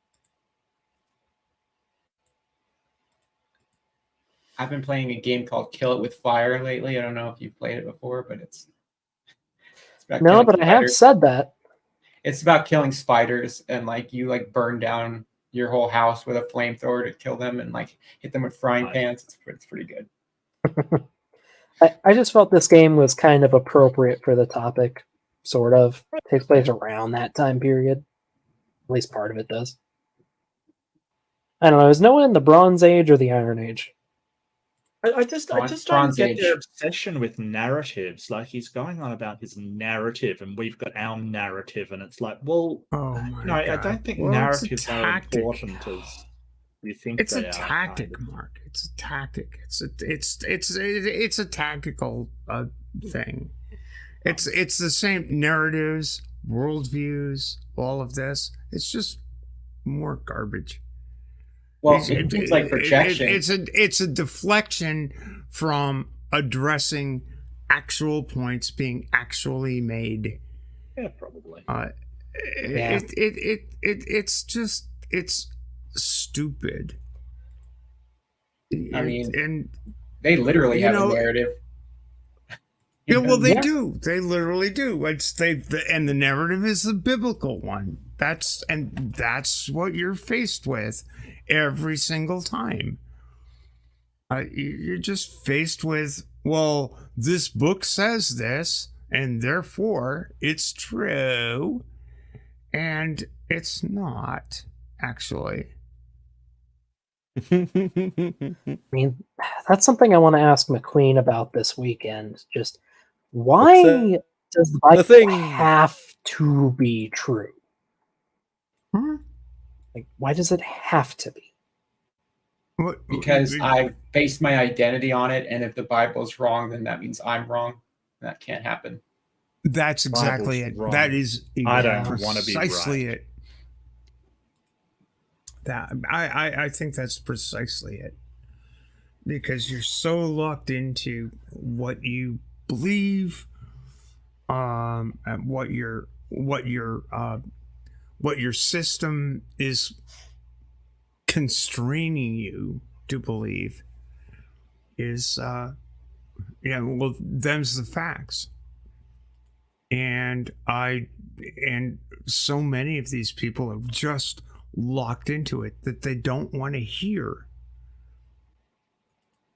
I've been playing a game called Kill It with Fire lately. I don't know if you've played it before, but it's about No, killing but I have spiders. said that. It's about killing spiders, and like you like burn down your whole house with a flamethrower to kill them, and like hit them with frying Nice. pans. It's pretty good. I just felt this game was kind of appropriate for the topic, sort of. Takes place around that time period. At least part of it does. I don't know. Is no one in the Bronze Age or the Iron Age? I just don't Bronze get Age. their obsession with narratives. Like he's going on about his narrative, and we've got our narrative, and it's like, well, Oh my no, I God. don't think Well, it's a narratives are tactic. important as you think It's they a are. tactic, kind of. Mark. It's a tactic. It's a tactical thing. It's the same narratives, worldviews, all of this. It's just more garbage. Well, it seems like projection. It's a deflection from addressing actual points being actually made. Yeah, probably. Yeah. It's stupid. I mean, and they literally you have know, a narrative. yeah, well, they Yeah. do. They literally do. And the narrative is the biblical one. That's what you're faced with every single time. You're just faced with, well, this book says this, and therefore it's true, and it's not actually. I mean, that's something I want to ask McQueen about this weekend. Just why does the Bible thing? have to be true? Huh? Like, why does it have to be? What, Because I based my identity on it, and if the Bible's wrong, then that means I'm wrong. That can't happen. That's exactly Bible's it. wrong. That is I don't want to be precisely right. it. That I think that's precisely it. Because you're so locked into what you believe, and what your system is constraining you to believe is well, them's the facts. And so many of these people have just locked into it that they don't want to hear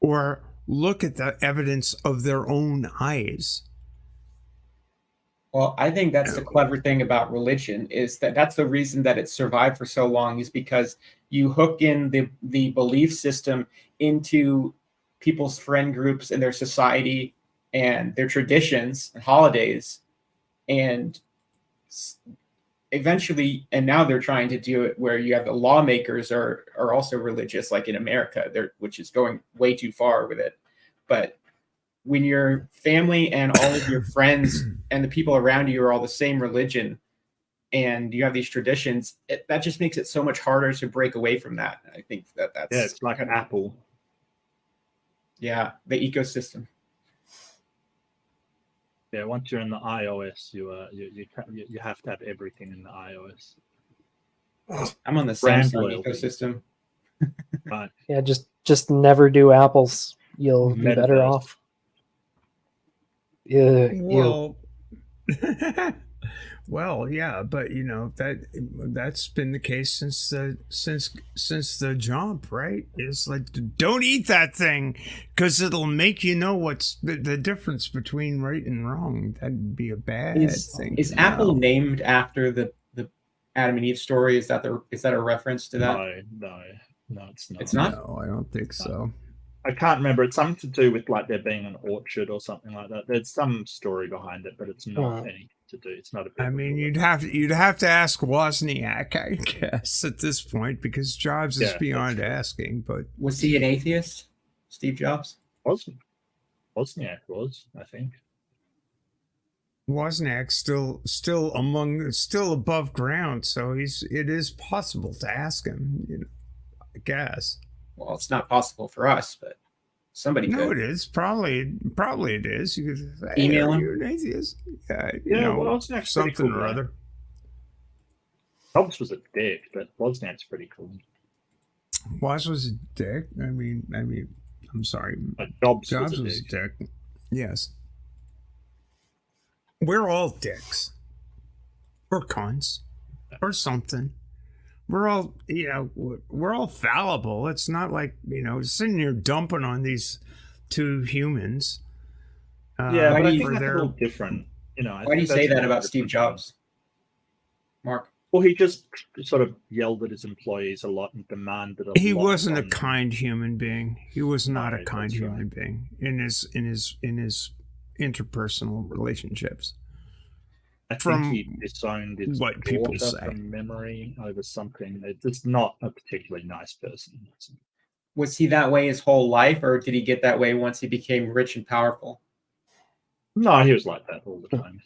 or look at the evidence of their own eyes. Well, I think that's the clever thing about religion is that that's the reason that it survived for so long is because you hook in the belief system into people's friend groups and their society and their traditions and holidays. And eventually, and now they're trying to do it where you have the lawmakers are also religious, like in America, which is going way too far with it. But when your family and all of your friends and the people around you are all the same religion and you have these traditions, that just makes it so much harder to break away from that. I think that's it's like an apple. Yeah, the ecosystem. Yeah, once you're in the iOS, you have to have everything in the iOS. I'm on the Brand Samsung loyalty. ecosystem. Right. Yeah, just never do apples. You'll be Metaverse. better off. Well, well, yeah, but that's been the case since the jump, right? It's like, don't eat that thing because it'll make you know what's the difference between right and wrong. That'd be a bad thing. Is Apple named after the Adam and Eve story? Is that a reference to that? No, it's not. It's not? No, I don't think so. I can't remember. It's something to do with like there being an orchard or something like that. There's some story behind it, but it's not anything to do. It's not a. I mean, you'd have to ask Wozniak, I guess, at this point, because Jobs is beyond asking. But was he an atheist, Steve Jobs? Wozniak was, I think. Wozniak's still above ground, so it is possible to ask him, I guess. Well, it's not possible for us, but somebody could. No, it is. Probably it is. You could say, email him. You're an atheist. Wozniak's something cool, or other. Jobs was a dick, but Wozniak's pretty cool. Woz was a dick. I mean, I'm sorry. Jobs was a dick. Yes. We're all dicks. Or cunts. Or something. We're all, we're all fallible. It's not like, sitting here dumping on these two humans. But I think that's a little different. Why do you say that about Steve Jobs, Mark? Well, he just sort of yelled at his employees a lot and demanded a lot. He wasn't a kind human being. He was not a kind human being in his interpersonal relationships. I think he disowned his what people say from memory over something. It's not a particularly nice person. Was he that way his whole life, or did he get that way once he became rich and powerful? No, he was like that all the time.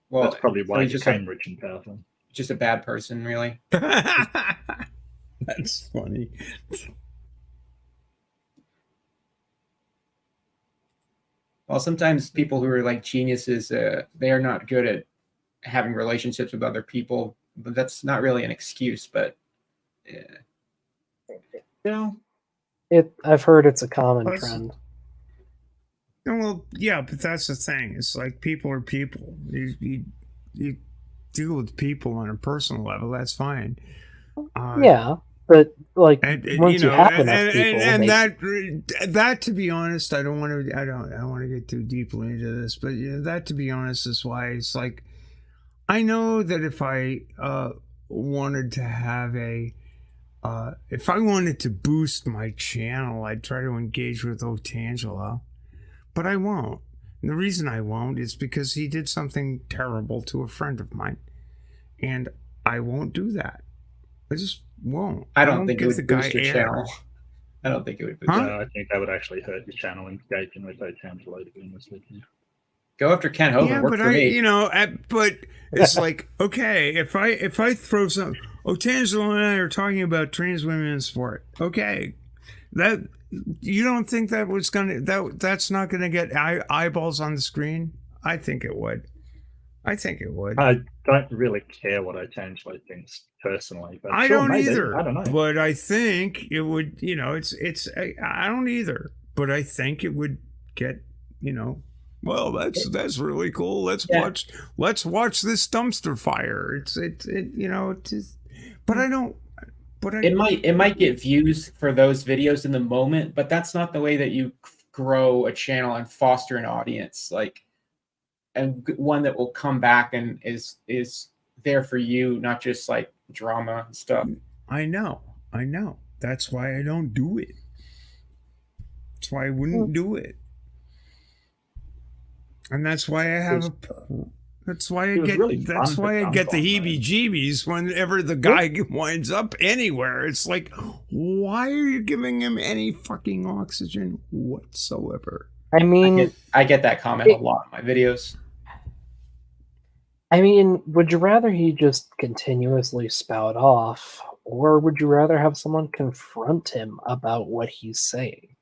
Well, that's probably why he became rich and powerful. Just a bad person, really. That's funny. Well, sometimes people who are like geniuses, they are not good at having relationships with other people, but that's not really an excuse. But I've heard it's a common trend. Well, yeah, but that's the thing. It's like people are people. You deal with people on a personal level. That's fine. But like once you have enough people, and that to be honest, I don't want to get too deeply into this, but that to be honest is why it's like, I know that if I wanted to have if I wanted to boost my channel, I'd try to engage with Otangelo, but I won't. And the reason I won't is because he did something terrible to a friend of mine, and I won't do that. I just won't. I don't think it would boost your channel. I don't think it would boost. I think that would actually hurt your channel engaging with Otangelo, to be honest with you. Go after Ken Hovind. Yeah, but but it's like, okay, if I throw some, Otangelo and I are talking about trans women in sport. Okay, that you don't think that was that's not gonna get eyeballs on the screen? I think it would. I don't really care what Otangelo thinks personally, but I don't either. I don't know, but I think it would. I don't either, but I think it would get. Well, that's really cool. Let's watch this dumpster fire. But I don't. But it might get views for those videos in the moment, but that's not the way that you grow a channel and foster an audience, and one that will come back and is there for you, not just like drama and stuff. I know. That's why I don't do it. That's why I wouldn't do it. And that's why I have that's why I get the heebie-jeebies whenever the guy winds up anywhere. It's like, why are you giving him any fucking oxygen whatsoever? I mean, I get that comment a lot in my videos. I mean, would you rather he just continuously spout off, or would you rather have someone confront him about what he's saying?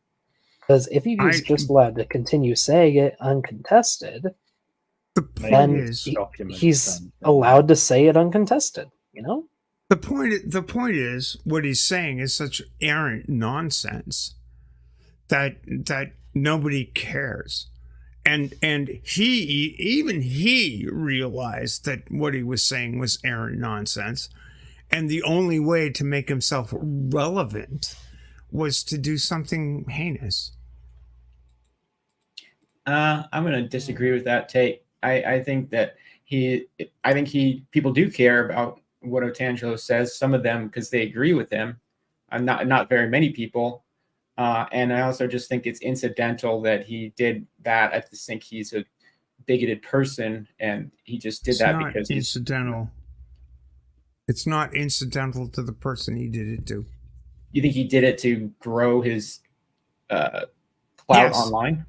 Because if he was just allowed to continue saying it uncontested, then he's allowed to say it uncontested. The point is, what he's saying is such errant nonsense that nobody cares, And he realized that what he was saying was errant nonsense. And the only way to make himself relevant was to do something heinous. I'm going to disagree with that take. I think that people do care about what Otangelo says. Some of them because they agree with him. Not very many people. And I also just think it's incidental that he did that. I just think he's a bigoted person, and he just did that because it's incidental. It's not incidental to the person he did it to. You think he did it to grow his clout online?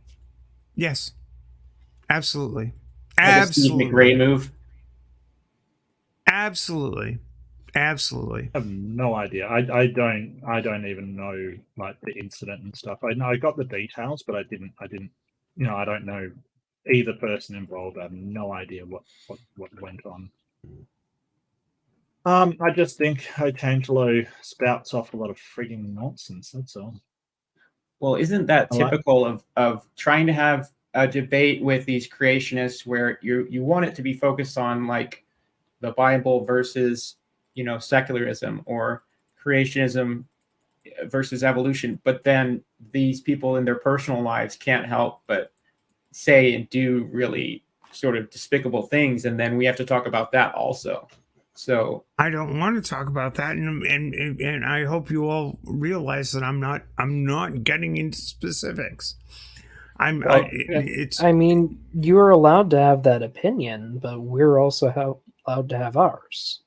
Yes, absolutely. Like Absolutely. a Steve McRae move. Absolutely. I have no idea. I don't even know like the incident and stuff. I know I got the details, but I didn't. I don't know either person involved. I have no idea what went on. I just think Otangelo spouts off a lot of frigging nonsense. That's all. Well, isn't that typical of trying to have a debate with these creationists where you want it to be focused on like the Bible versus secularism or creationism versus evolution, but then these people in their personal lives can't help but say and do really sort of despicable things, and then we have to talk about that also. So I don't want to talk about that, and I hope you all realize that I'm not getting into specifics. I mean, you're allowed to have that opinion, but we're also allowed to have ours.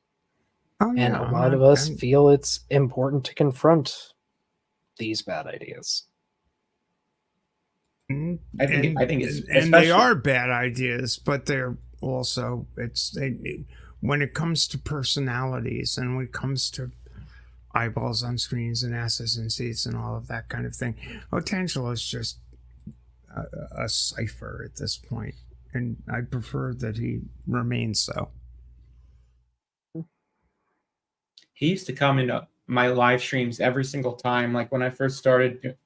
Oh, yeah, and a lot of us feel it's important to confront these bad ideas. I think it's and they are bad ideas, but they're also when it comes to personalities and when it comes to eyeballs on screens and asses in seats and all of that kind of thing, Otangelo is just a cipher at this point, and I prefer that he remains so. He used to come into my live streams every single time. Like when I first started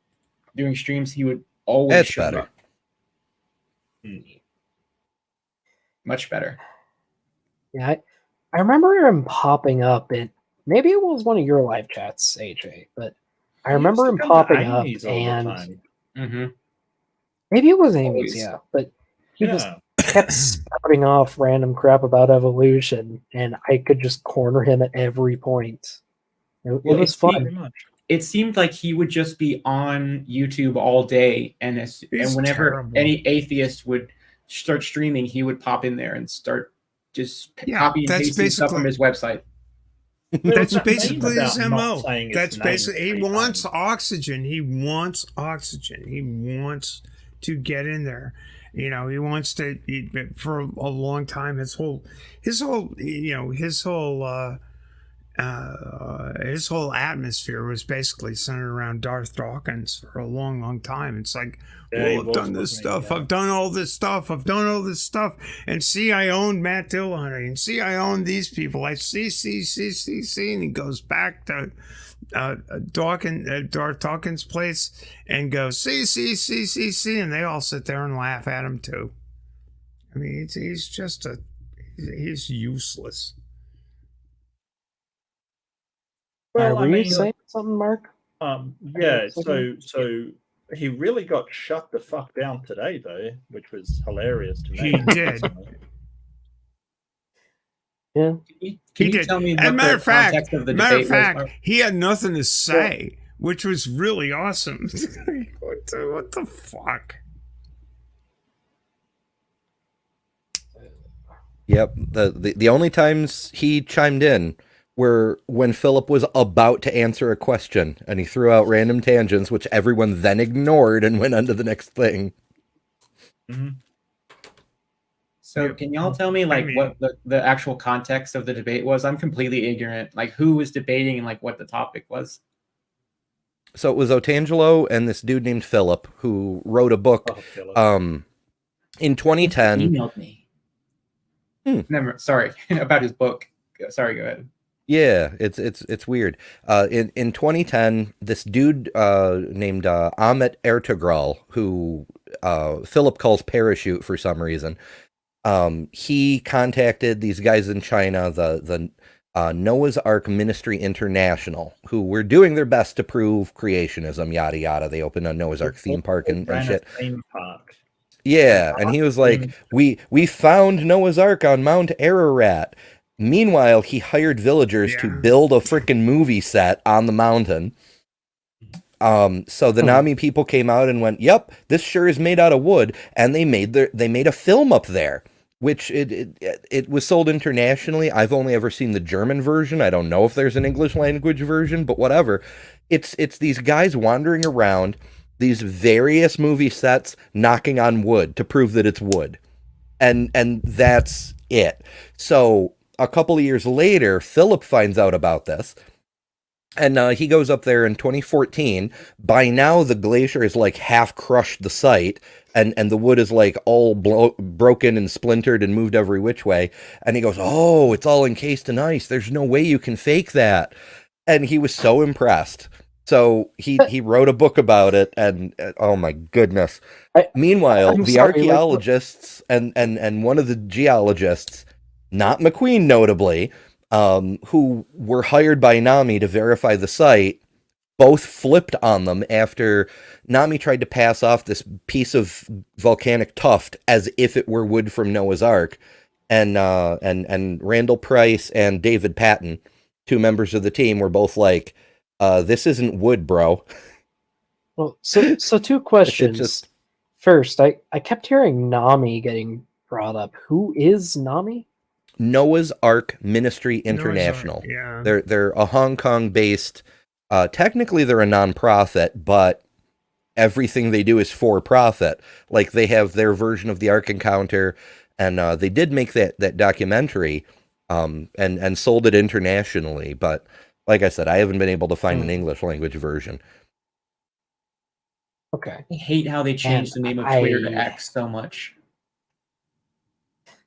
doing streams, he would always show up. Much better. Yeah, I remember him popping up in, maybe it was one of your live chats, AJ, but I remember him popping up and maybe it was Amy's, yeah, but he just kept spouting off random crap about evolution, and I could just corner him at every point. It was fun. It seemed like he would just be on YouTube all day, and whenever any atheist would start streaming, he would pop in there and start just copying and pasting stuff from his website. That's basically his MO. That's basically, he wants oxygen. He wants oxygen. He wants to get in there. He wants to, for a long time, his whole atmosphere was basically centered around Darth Dawkins for a long, long time. It's like, I've done this stuff. I've done all this stuff. And see, I own Matt Dillahunty. And see, I own these people. I see. And he goes back to Darth Dawkins' place and goes, see. And they all sit there and laugh at him, too. I mean, he's useless. Well, were you saying something, Mark? Yeah, so he really got shut the fuck down today, though, which was hilarious to me. He did. Yeah. Can you tell me what the context of the debate was? He had nothing to say, which was really awesome. What the fuck? Yep. The only times he chimed in were when Philip was about to answer a question, and he threw out random tangents, which everyone then ignored and went on to the next thing. Mm-hmm. So can y'all tell me what the actual context of the debate was? I'm completely ignorant. Like who was debating and what the topic was? So it was Otangelo and this dude named Philip who wrote a book in 2010. He emailed me. Never, sorry, about his book. Sorry, go ahead. Yeah, it's weird. In 2010, this dude named Amit Ertugrul, who Philip calls parachute for some reason. He contacted these guys in China, the Noah's Ark Ministry International, who were doing their best to prove creationism, yada yada. They opened a Noah's Ark theme park and shit. Theme park. Yeah, and he was like, we found Noah's Ark on Mount Ararat. Meanwhile, he hired villagers to build a freaking movie set on the mountain. So the Nami people came out and went, "Yep, this sure is made out of wood," and they made a film up there, which it was sold internationally. I've only ever seen the German version. I don't know if there's an English language version, but whatever. It's these guys wandering around these various movie sets knocking on wood to prove that it's wood. And that's it. So a couple of years later, Philip finds out about this. And he goes up there in 2014. By now, the glacier has like half crushed the site, and the wood is like all broken and splintered and moved every which way. And he goes, "Oh, it's all encased in ice. There's no way you can fake that." And he was so impressed. So he wrote a book about it, and oh my goodness. Meanwhile, the archaeologists and one of the geologists, not McQueen notably, who were hired by Nami to verify the site, both flipped on them after Nami tried to pass off this piece of volcanic tuft as if it were wood from Noah's Ark. And Randall Price and David Patton, two members of the team, were both like, this isn't wood, bro. Well, so two questions. First, I kept hearing Nami getting brought up. Who is Nami? Noah's Ark Ministry International. They're a Hong Kong based. Technically, they're a non-profit, but everything they do is for profit. Like they have their version of the Ark Encounter, and they did make that documentary, and sold it internationally. But like I said, I haven't been able to find an English language version. Okay. I hate how they changed the name of Twitter to X so much.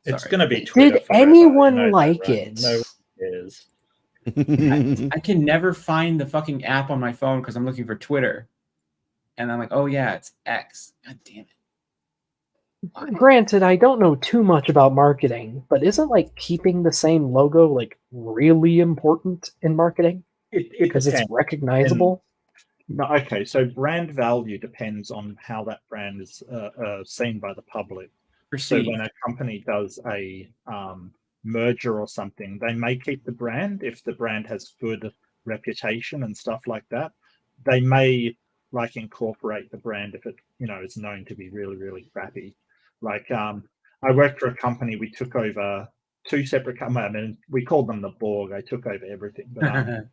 It's going to be Twitter. Did anyone like it? No, it is. I can never find the fucking app on my phone because I'm looking for Twitter. And I'm like, oh yeah, it's X. God damn it. Why? Granted, I don't know too much about marketing, but isn't like keeping the same logo like really important in marketing? Because it's recognizable. Okay, so brand value depends on how that brand is seen by the public. So when a company does a merger or something, they may keep the brand if the brand has good reputation and stuff like that. They may like incorporate the brand if it is known to be really, really crappy. Like I worked for a company, we took over two separate companies. I mean, we called them the Borg. I took over everything. But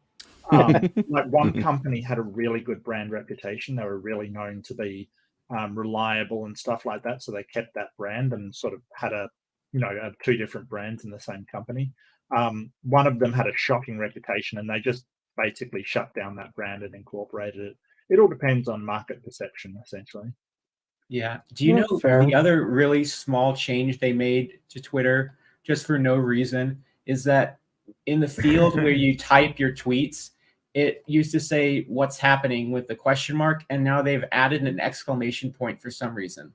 like one company had a really good brand reputation. They were really known to be reliable and stuff like that. So they kept that brand and sort of had two different brands in the same company. One of them had a shocking reputation, and they just basically shut down that brand and incorporated it. It all depends on market perception, essentially. Yeah. Do you know the other really small change they made to Twitter just for no reason is that in the field where you type your tweets, it used to say what's happening with the question mark, and now they've added an exclamation point for some reason.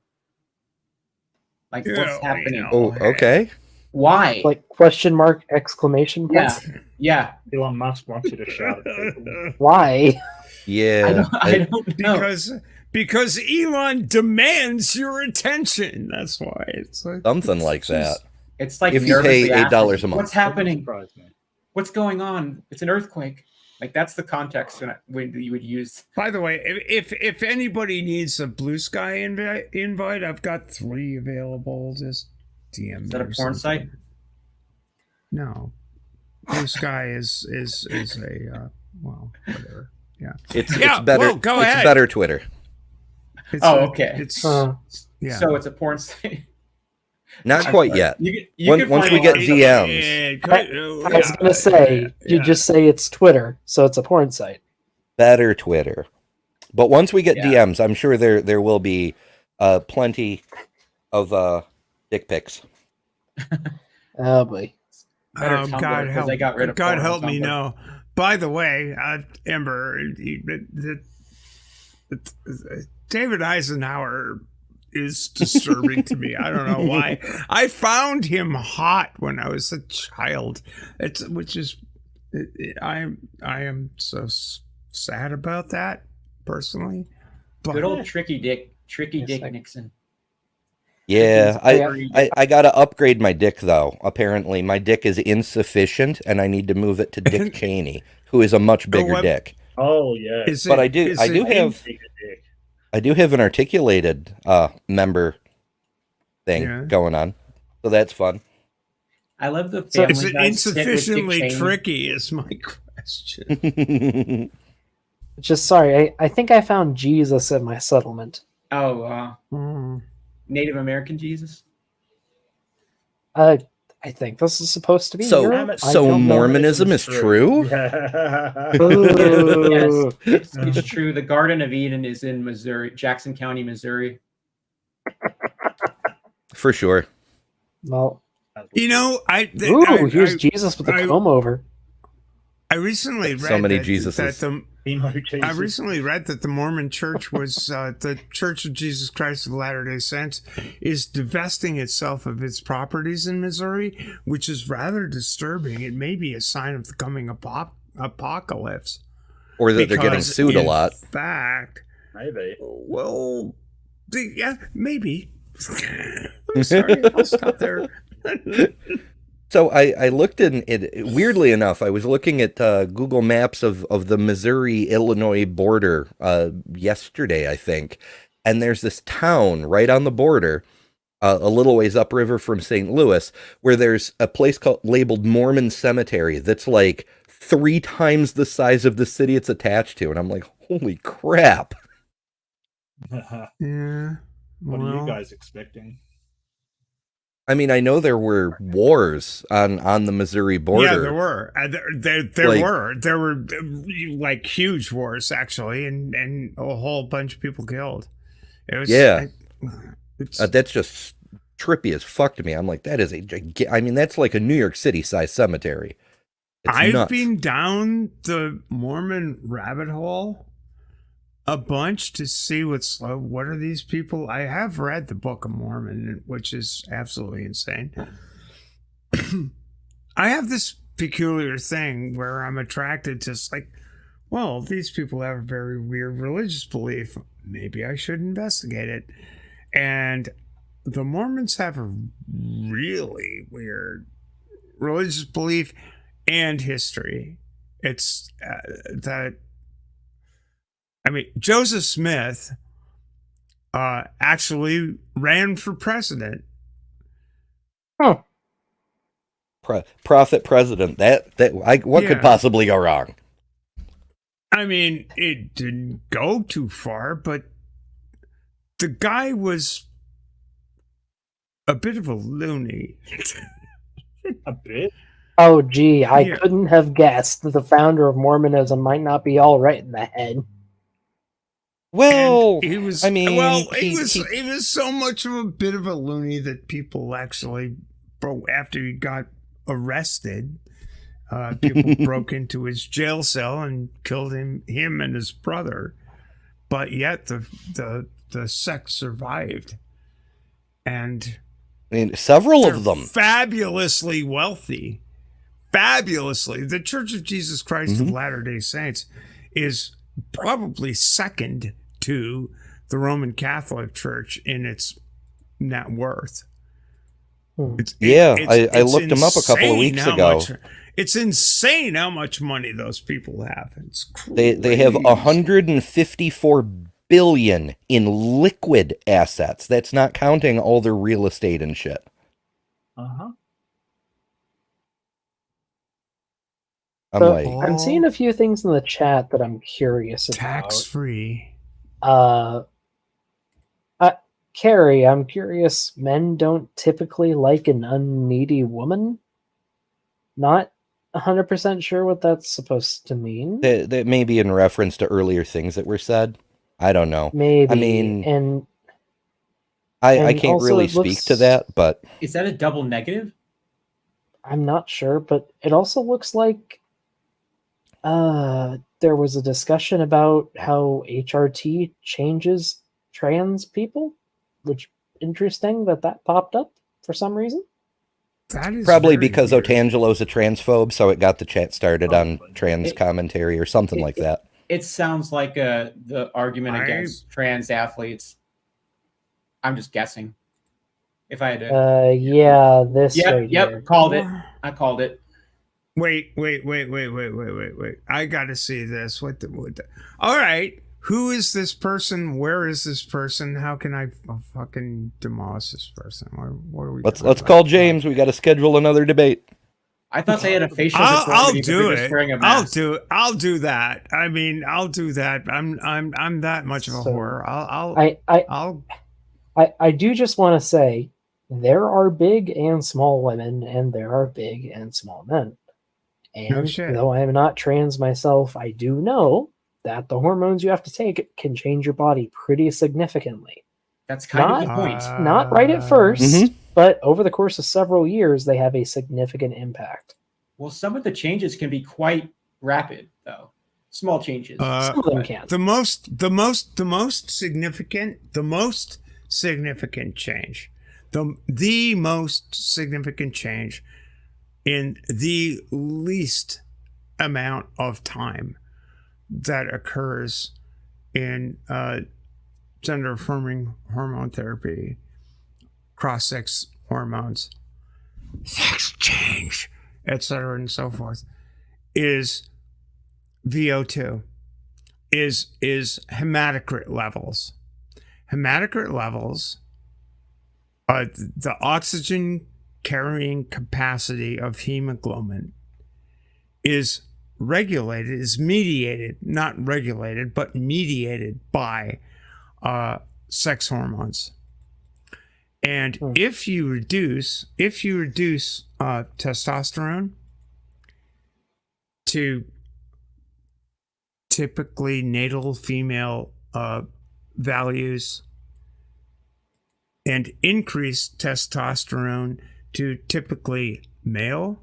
Like, what's happening? Oh, okay. Why? Like question mark, exclamation point? Yeah. Elon Musk wants you to shout at people. Why? Yeah. I don't know. Because Elon demands your attention. That's why it's like something like that. It's like if you pay $8 a month. What's happening? What's going on? It's an earthquake. Like that's the context when you would use. By the way, if anybody needs a Blue Sky invite, I've got 3 available. Just DM. Is that a porn site? No, Blue Sky is a well, whatever. Yeah, it's better. Well, go ahead. It's better Twitter. Okay. So it's a porn site. Not quite yet. Once we get DMs. I was going to say, you just say it's Twitter, so it's a porn site. Better Twitter. But once we get DMs, I'm sure there will be plenty of dick pics. Oh, boy. God help me, no. By the way, Ember, David Eisenhower is disturbing to me. I don't know why. I found him hot when I was a child. I am so sad about that personally. But Good old tricky Dick Yes, Nixon. Yeah, I- I gotta upgrade my dick though. Apparently, my dick is insufficient, and I need to move it to Dick Cheney, who is a much bigger what- dick. Oh yeah. But I do have an articulated member thing Yeah. going on, so that's fun. I love the So- family. Is it Guy skit with Dick insufficiently Cheney. tricky? Is my question. Just sorry, I think I found Jesus in my settlement. Oh, Hmm. Native American Jesus. I think this is supposed to be So- Europe. I so don't know. Mormonism is true? Yeah. Ooh. Yes, it's true. The Garden of Eden is in Missouri, Jackson County, Missouri. For sure. Well, You know, here's Jesus with a comb over. I recently read So many that Jesuses. I recently read that the Mormon Church was the Church of Jesus Christ of Latter-day Saints is divesting itself of its properties in Missouri, which is rather disturbing. It may be a sign of the coming apocalypse. Or that they're getting Because, sued a in lot. fact, Maybe. well, yeah, maybe. I'm sorry, I'll stop there. So I looked in it. Weirdly enough, I was looking at Google Maps of the Missouri-Illinois border yesterday, I think, and there's this town right on the border, a little ways upriver from St. Louis, where there's a place labeled Mormon Cemetery that's like 3 times the size of the city it's attached to, and I'm like, holy crap! Yeah. What are you guys expecting? I mean, I know there were wars on the Missouri border. Yeah, there were. There were like huge wars actually, and a whole bunch of people killed. It was That's just trippy as fuck to me. I'm like, that is I mean, that's like a New York City sized cemetery. It's I've nuts. been down the Mormon rabbit hole a bunch to see what are these people. I have read the Book of Mormon, which is absolutely insane. I have this peculiar thing where I'm attracted to well, these people have a very weird religious belief. Maybe I should investigate it. And the Mormons have a really weird religious belief and history. It's Joseph Smith actually ran for president. Huh. Prophet president. What could possibly go wrong? I mean, it didn't go too far, but the guy was a bit of a loony. A bit? Oh, gee, I couldn't have guessed that the founder of Mormonism might not be all right in the head. Well, he was. I mean, he was so much of a bit of a loony that people actually, after he got arrested, people broke into his jail cell and killed him and his brother. But yet the sect survived, and I mean, several of them fabulously wealthy. Fabulously, the Church of Jesus Christ of Latter-day Saints is probably second to the Roman Catholic Church in its net worth. I looked them up a couple of weeks ago. It's insane how much money those people have. It's crazy. They have 154 billion in liquid assets. That's not counting all their real estate and shit. Uh-huh. I'm seeing a few things in the chat that I'm curious about. Tax-free. Carrie, I'm curious. Men don't typically like an unneedy woman. Not 100% sure what that's supposed to mean. That may be in reference to earlier things that were said. I don't know. Maybe. I mean, and I can't really speak to that, but Is that a double negative? I'm not sure, but it also looks like there was a discussion about how HRT changes trans people. which interesting that popped up for some reason. That is Probably very because weird. Otangelo's a transphobe, so it got the chat started on Probably. trans commentary or something like that. It sounds like the argument against trans athletes. I'm just guessing. If I had to. Yeah, this right Yep, here. called it. I called it. Wait. I gotta see this. What the? All right. Who is this person? Where is this person? How can I fucking demolish this person? What are we? Let's call James. We got to schedule another debate. I thought they had a facial I'll deformity, but do they're just it. wearing a mask. I'll do that. I mean, I'll do that. I'm that much of a whore. I do just want to say there are big and small women, and there are big and small men. And No shit. though I am not trans myself, I do know that the hormones you have to take can change your body pretty significantly. That's kind of the point. Not right at first, Mhm. but over the course of several years, they have a significant impact. Well, some of the changes can be quite rapid, though. Small changes. Some of them can. The most significant change, the most significant change in the least amount of time that occurs in gender affirming hormone therapy, cross-sex hormones, sex change, etc., and so forth, is VO2, is hematocrit levels. Hematocrit levels are the oxygen carrying capacity of hemoglobin is regulated, is mediated, not regulated, but mediated by sex hormones. And if you reduce testosterone to typically natal female values and increase testosterone to typically male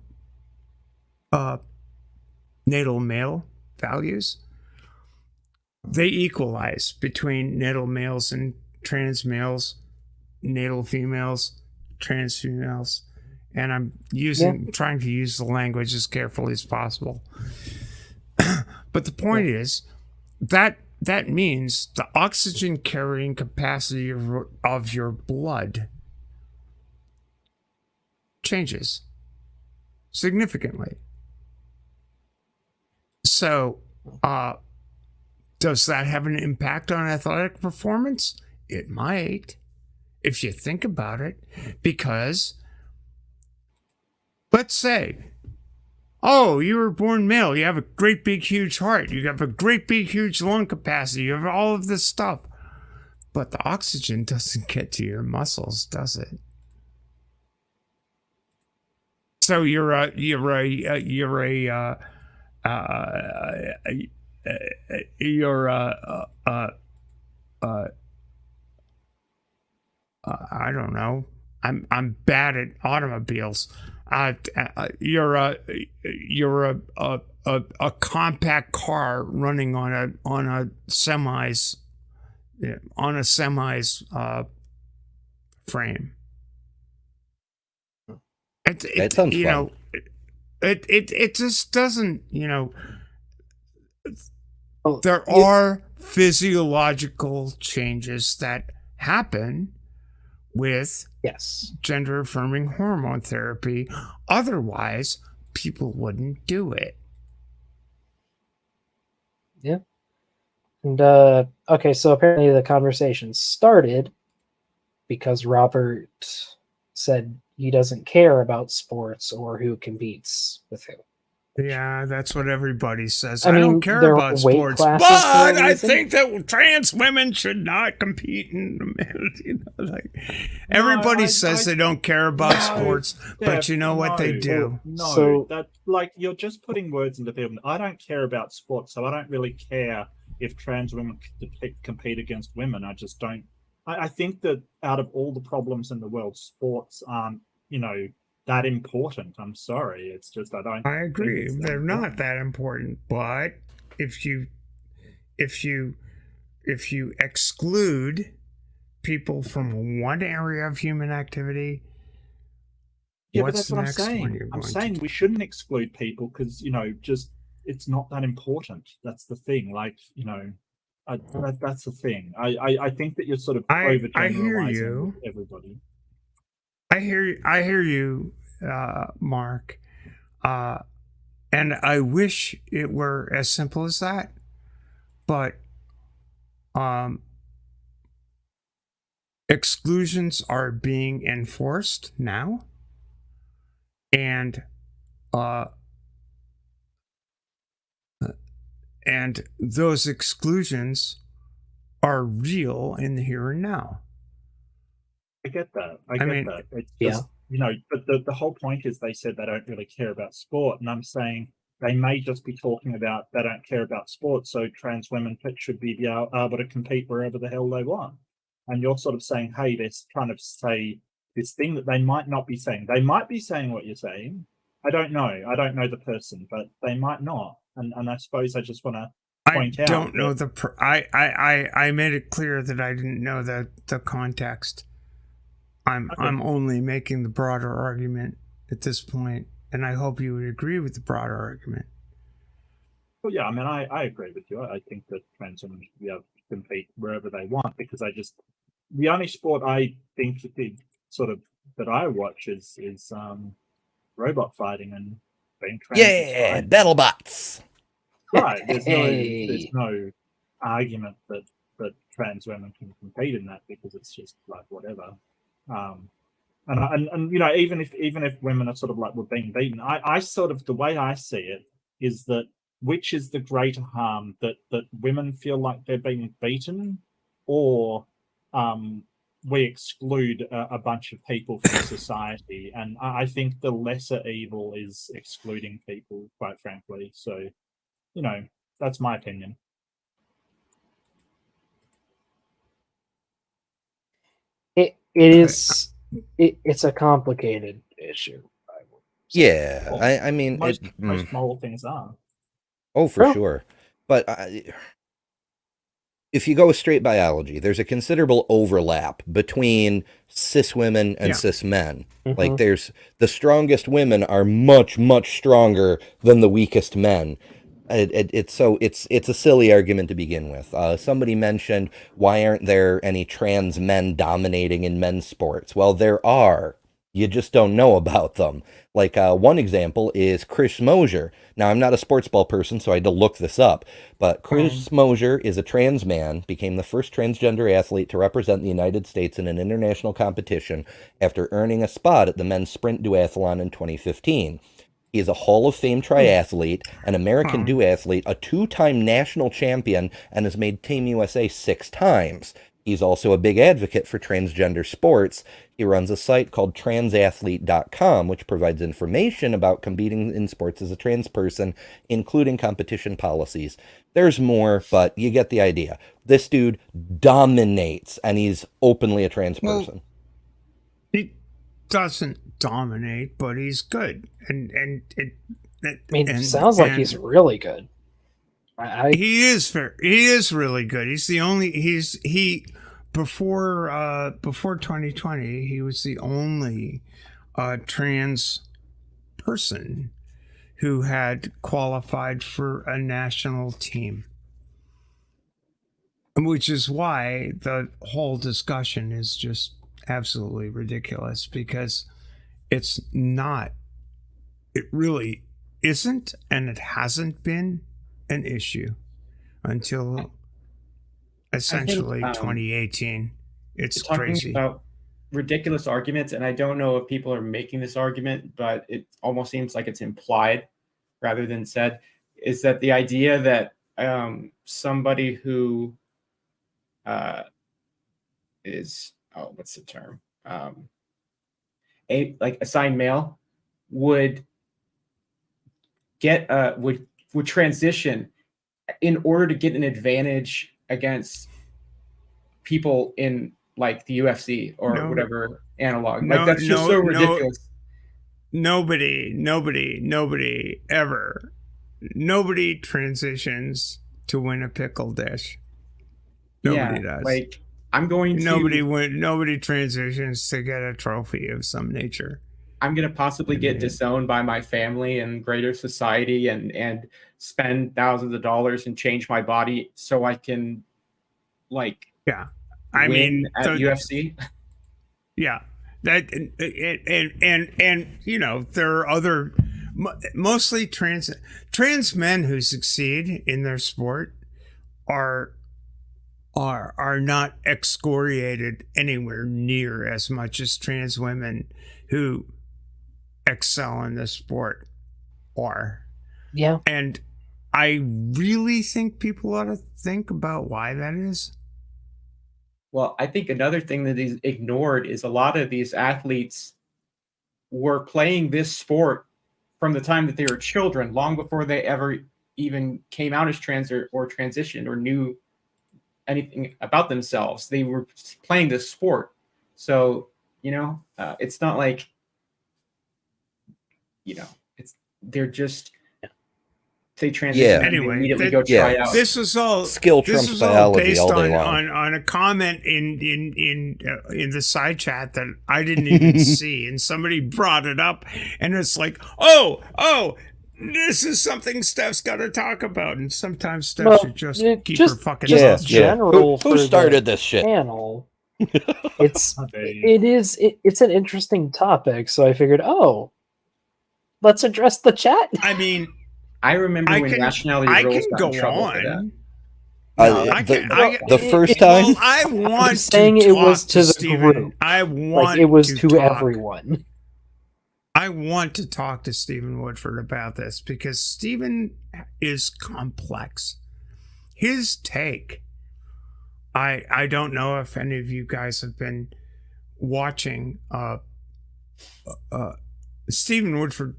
natal male values, they equalize between natal males and trans males, natal females, trans females, and I'm trying to use the language as carefully as possible. But the point is that means the oxygen carrying capacity of your blood changes significantly. So, does that have an impact on athletic performance? It might, if you think about it, because let's say, oh, you were born male, you have a great big huge heart, you have a great big huge lung capacity, you have all of this stuff, but the oxygen doesn't get to your muscles, does it? So I don't know. I'm bad at automobiles. You're a compact car running on a semi's frame. That sounds fun. It just doesn't, there are physiological changes that happen with gender affirming hormone therapy. Otherwise, people wouldn't do it. Yeah. And okay, so apparently the conversation started because Robert said he doesn't care about sports or who competes with who. Yeah, that's what everybody says. I I mean, don't care there are about weight sports, classes but for a I reason. think that trans women should not compete in everybody says they don't care about sports, but you know what they do. No, So- that you're just putting words into people. I don't care about sports, so I don't really care if trans women compete against women. I just don't. I think that out of all the problems in the world, sports aren't, that important. I'm sorry. It's just I don't. I agree. think it's They're that not important. that important, but if you exclude people from one area of human activity. Yeah, What's but that's the what I'm next one saying. you're I'm going to saying do? we shouldn't exclude people because, just it's not that important. That's the thing. Like, that's the thing. I think that you're sort of I hear overgeneralizing with you. everybody. I hear you, Mark. And I wish it were as simple as that, but exclusions are being enforced now, and those exclusions are real in the here and now. I get that. I I get mean, that. It's Yeah. just, but the whole point is they said they don't really care about sport. And I'm saying they may just be talking about they don't care about sport. So trans women should be able to compete wherever the hell they want. And you're sort of saying, hey, they're trying to say this thing that they might not be saying. They might be saying what you're saying. I don't know. I don't know the person, but they might not. And I suppose I just want to I point out don't know that, I made it clear that I didn't know the context. I'm only making the broader argument at this point, and I hope you would agree with the broader argument. well, yeah, I mean, I agree with you. I think that trans women should be able to compete wherever they want because the only sport I think that I watch is robot fighting and being trans is Yeah, fine. BattleBots. Right. There's Hey. no argument that trans women can compete in that because it's just like whatever. And even if women are sort of like we're being beaten, I sort of the way I see it is that which is the greater harm that women feel like they're being beaten, or we exclude a bunch of people from society, and I think the lesser evil is excluding people, quite frankly. So, that's my opinion. It's a complicated issue. I would say. Yeah, Well, I mean, most moral things are. oh, for True. sure. But if you go with straight biology, there's a considerable overlap between cis women and Yeah. cis men. Mhm. Like there's the strongest women are much, much stronger than the weakest men. It's a silly argument to begin with. Somebody mentioned, why aren't there any trans men dominating in men's sports? Well, there are. You just don't know about them. Like one example is Chris Mosier. Now, I'm not a sports ball person, so I had to look this up. But Chris Mosier is a trans man, became the first transgender athlete to represent the United States in an international competition after earning a spot at the men's sprint duathlon in 2015. He is a Hall of Fame triathlete, an American duathlete, a two-time national champion, and has made Team USA 6 times. He's also a big advocate for transgender sports. He runs a site called transathlete.com, which provides information about competing in sports as a trans person, including competition policies. There's more, but you get the idea. This dude dominates, and he's openly a trans person. He doesn't dominate, but he's good, Sounds like he's really good. He is fair. He is really good. He's the only. Before 2020, he was the only trans person who had qualified for a national team, which is why the whole discussion is just absolutely ridiculous, because it's not. It really isn't, and it hasn't been an issue until essentially 2018. It's crazy. About ridiculous arguments, and I don't know if people are making this argument, but it almost seems like it's implied rather than said, is that the idea that somebody who is what's the term, assigned male would get would transition in order to get an advantage against people in like the UFC or whatever analog. Like that's just so ridiculous. Nobody transitions to win a pickle dish. Nobody does. Like I'm going to nobody transitions to get a trophy of some nature. I'm going to possibly get disowned by my family and greater society and spend thousands of dollars and change my body so I can win at UFC. Yeah, that and there are other mostly trans men who succeed in their sport are not excoriated anywhere near as much as trans women who excel in this sport are. Yeah. And I really think people ought to think about why that is. Well, I think another thing that is ignored is a lot of these athletes were playing this sport from the time that they were children, long before they ever even came out as trans or transitioned or knew anything about themselves. They were playing this sport. So, it's not like, they're just say transition. Yeah. Anyway, immediately go try out. This was all skill trumps biology based all day long. on a comment in the side chat that I didn't even see, and somebody brought it up, and it's like, oh, this is something Steph's got to talk about, and sometimes Steph should just keep her fucking mouth shut. General who started this shit? Panel. It's an interesting topic, so I figured, let's address the chat. I mean, I remember when nationality rules got in trouble for that. The first time, I want saying to it was talk to the Stephen. group. I want it was to talk. everyone. I want to talk to Stephen Woodford about this because Stephen is complex. His take, I don't know if any of you guys have been watching. Stephen Woodford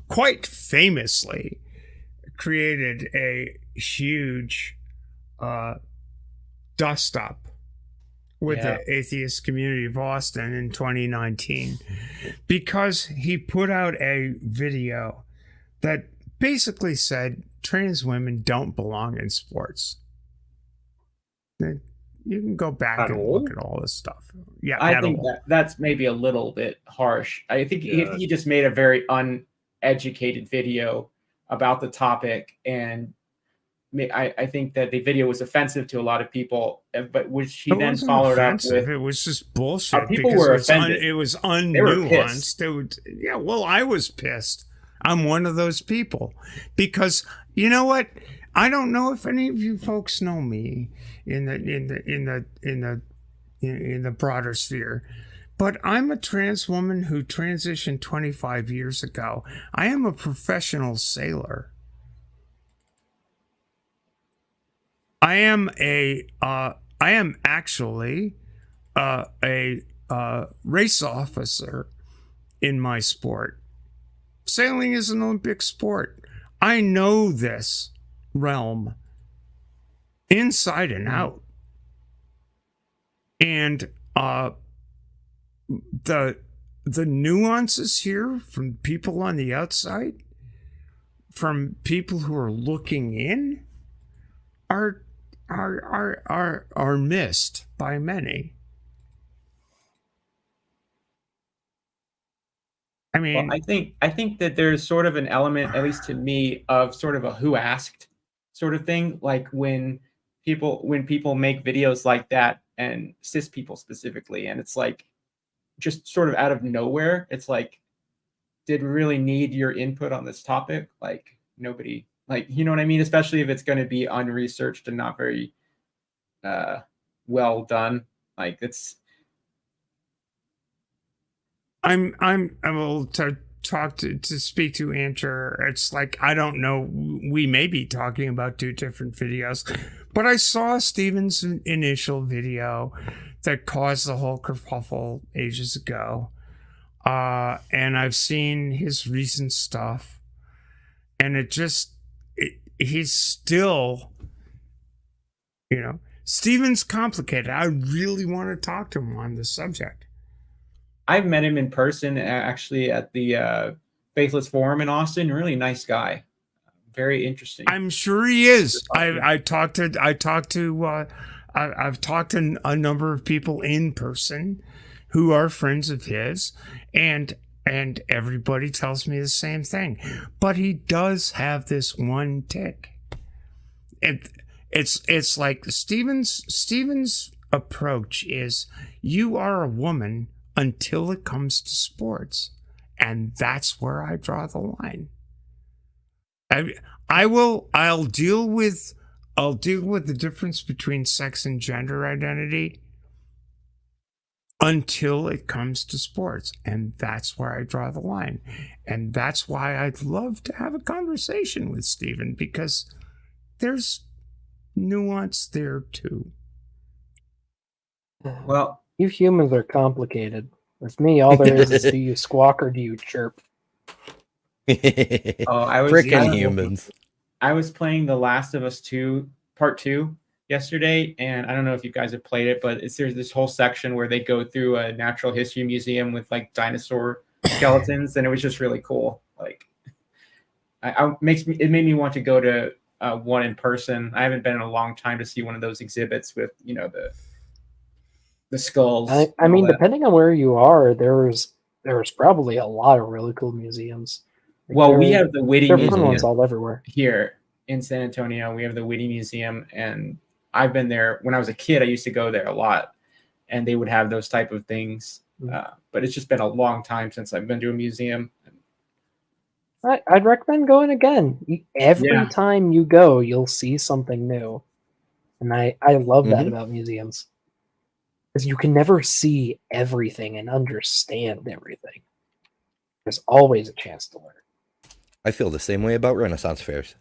quite famously created a huge dust up with the atheist community of Austin in 2019 because he put out a video that basically said trans women don't belong in sports. You can go back and look at all this stuff. Yeah, I think that's maybe a little bit harsh. I think he just made a very uneducated video about the topic, and I think that the video was offensive to a lot of people, but which he then followed up with. It was just bullshit. People were offended. It was unnuanced. Well, I was pissed. I'm one of those people because you know what? I don't know if any of you folks know me in the broader sphere, but I'm a trans woman who transitioned 25 years ago. I am a professional sailor. I am actually a race officer in my sport. Sailing is an Olympic sport. I know this realm inside and out. And the nuances here from people on the outside, from people who are looking in, are missed by many. I mean, well, I think that there's sort of an element, at least to me, of sort of a who asked sort of thing. Like when people make videos like that, and cis people specifically, and it's like just sort of out of nowhere. It's like, did we really need your input on this topic? Like nobody, like, you know what I mean? Especially if it's going to be unresearched and not very well done. Like it's. I'm able to speak to Ancher. It's like, I don't know, we may be talking about two different videos, but I saw Steven's initial video that caused the whole kerfuffle ages ago. And I've seen his recent stuff, and he's still, Steven's complicated. I really want to talk to him on this subject. I've met him in person, actually, at the Faithless Forum in Austin. Really nice guy, very interesting. I'm sure he is. I talked to I've talked to a number of people in person who are friends of his, and everybody tells me the same thing. But he does have this one tick. It's like Steven's approach is, you are a woman until it comes to sports, and that's where I draw the line. I'll deal with the difference between sex and gender identity until it comes to sports, and that's where I draw the line. And that's why I'd love to have a conversation with Steven, because there's nuance there too. Well, You humans are complicated. With me, all there is do you squawk or do you chirp? Frickin' humans. I was playing The Last of Us 2 Part 2 yesterday, and I don't know if you guys have played it, but there's this whole section where they go through a natural history museum with like dinosaur skeletons, and it was just really cool. Like, it made me want to go to one in person. I haven't been in a long time to see one of those exhibits with, you know, the skulls. I mean, depending on where you are, there's probably a lot of really cool museums. Like, well, we have the Whitty fun Museum ones all everywhere here in San Antonio. We have the Whitty Museum, and I've been there when I was a kid. I used to go there a lot, and they would have those type of things. But it's just been a long time since I've been to a museum. I'd recommend going again. Every time you go, you'll see something new, and I love that about museums, because you can never see everything and understand everything. There's always a chance to learn. I feel the same way about Renaissance fairs.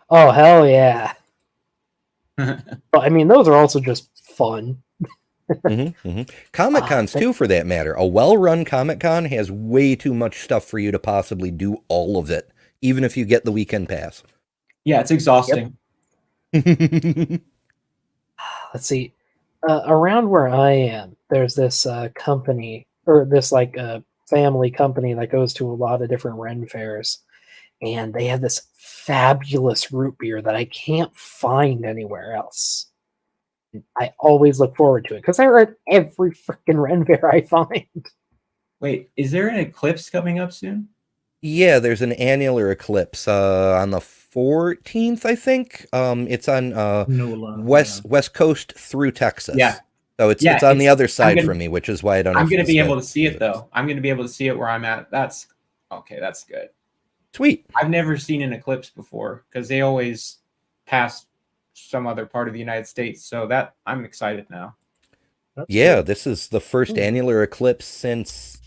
Oh, hell yeah. But I mean, those are also just fun. Comic Cons too, for that matter. A well-run Comic Con has way too much stuff for you to possibly do all of it, even if you get the weekend pass. Yeah, it's exhausting. Let's see. Around where I am, there's this company, or this like family company that goes to a lot of different Ren fairs, and they have this fabulous root beer that I can't find anywhere else. I always look forward to it because they're at every freaking Ren fair I find. Wait, is there an eclipse coming up soon? Yeah, there's an annular eclipse on the 14th, I think. It's on West Coast through Texas. Yeah. So it's on the other side from me, which is why I don't know. I'm going to be able to see it, though. I'm going to be able to see it where I'm at. That's okay. That's good. Sweet. I've never seen an eclipse before because they always pass some other part of the United States. So that I'm excited now. This is the first annular eclipse since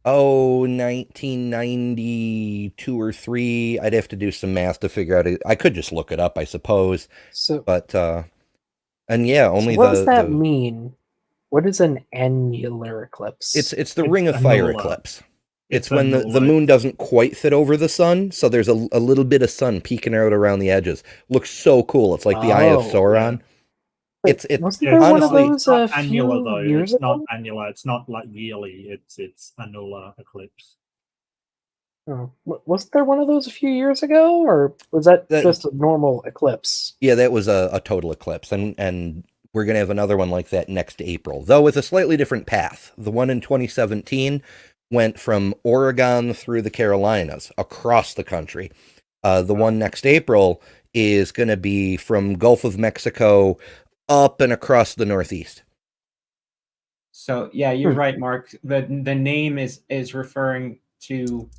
1992 or 3. I'd have to do some math to figure out it. I could just look it up, I suppose. So, but and yeah, only so what does that mean? What is an annular eclipse? It's the Ring of Fire eclipse. It's when the moon doesn't quite fit over the sun, so there's a little bit of sun peeking out around the edges. Looks so cool. It's like the Eye of Sauron. It's honestly it's not annular though. It's not annular. It's not like yearly. It's annular eclipse. Oh, wasn't there one of those a few years ago, or was that just a normal eclipse? Yeah, that was a total eclipse, and we're gonna have another one like that next April, though with a slightly different path. The one in 2017 went from Oregon through the Carolinas across the country. The one next April is going to be from Gulf of Mexico up and across the Northeast. So yeah, you're right, Mark. The name is referring to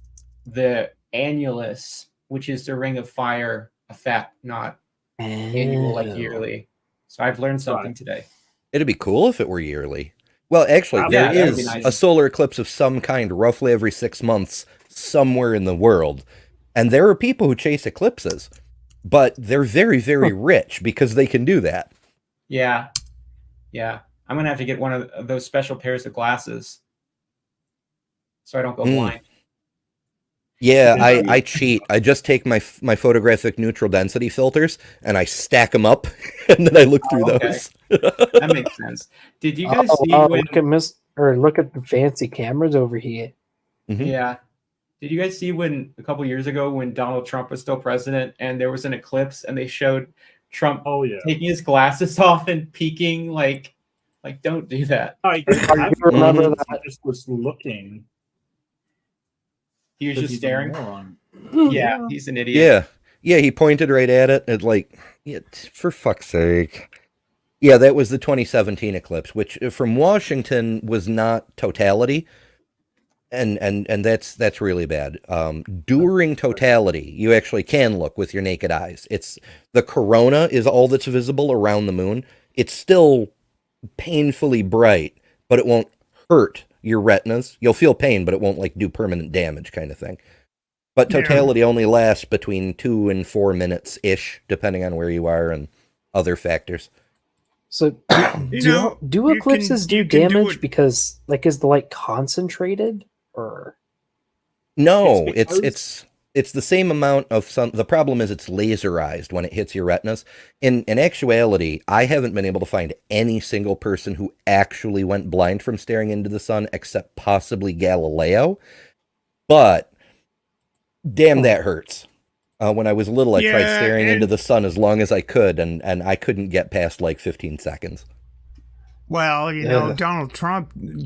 the annulus, which is the Ring of Fire effect, not annual like yearly. So I've learned something today. It'd be cool if it were yearly. Well, actually, there is a solar eclipse of some kind roughly every 6 months somewhere in the world. And there are people who chase eclipses, but they're very, very rich because they can do that. Yeah. Yeah. I'm going to have to get one of those special pairs of glasses so I don't go blind. Yeah, I cheat. I just take my photographic neutral density filters and I stack them up, and then I look through those. That makes sense. Did you guys see when... look at the fancy cameras over here? Yeah. Did you guys see when a couple years ago when Donald Trump was still president and there was an eclipse and they showed Trump Oh yeah. taking his glasses off and peeking like don't do that. I have remember Mhm. that. He just was looking. He was 'cause just he's a staring. moron. Yeah, he's an idiot. Yeah. Yeah, he pointed right at it and like, yeah, for fuck's sake. Yeah, that was the 2017 eclipse, which from Washington was not totality. And that's really bad. During totality, you actually can look with your naked eyes. It's the corona is all that's visible around the moon. It's still painfully bright, but it won't hurt your retinas. You'll feel pain, but it won't like do permanent damage kind of thing. But Yeah. totality only lasts between 2 and 4 minutes ish, depending on where you are and other factors. So You know, do you eclipses can- do you can do damage it- because like is the light concentrated or No, It's it's the same amount of sun. The problem is it's laserized when it hits your retinas. In actuality, I haven't been able to find any single person who actually went blind from staring into the sun, except possibly Galileo. But damn, that hurts. When I was little, I tried Yeah, staring into and- the sun as long as I could, and I couldn't get past like 15 seconds. Well, you know, Ugh.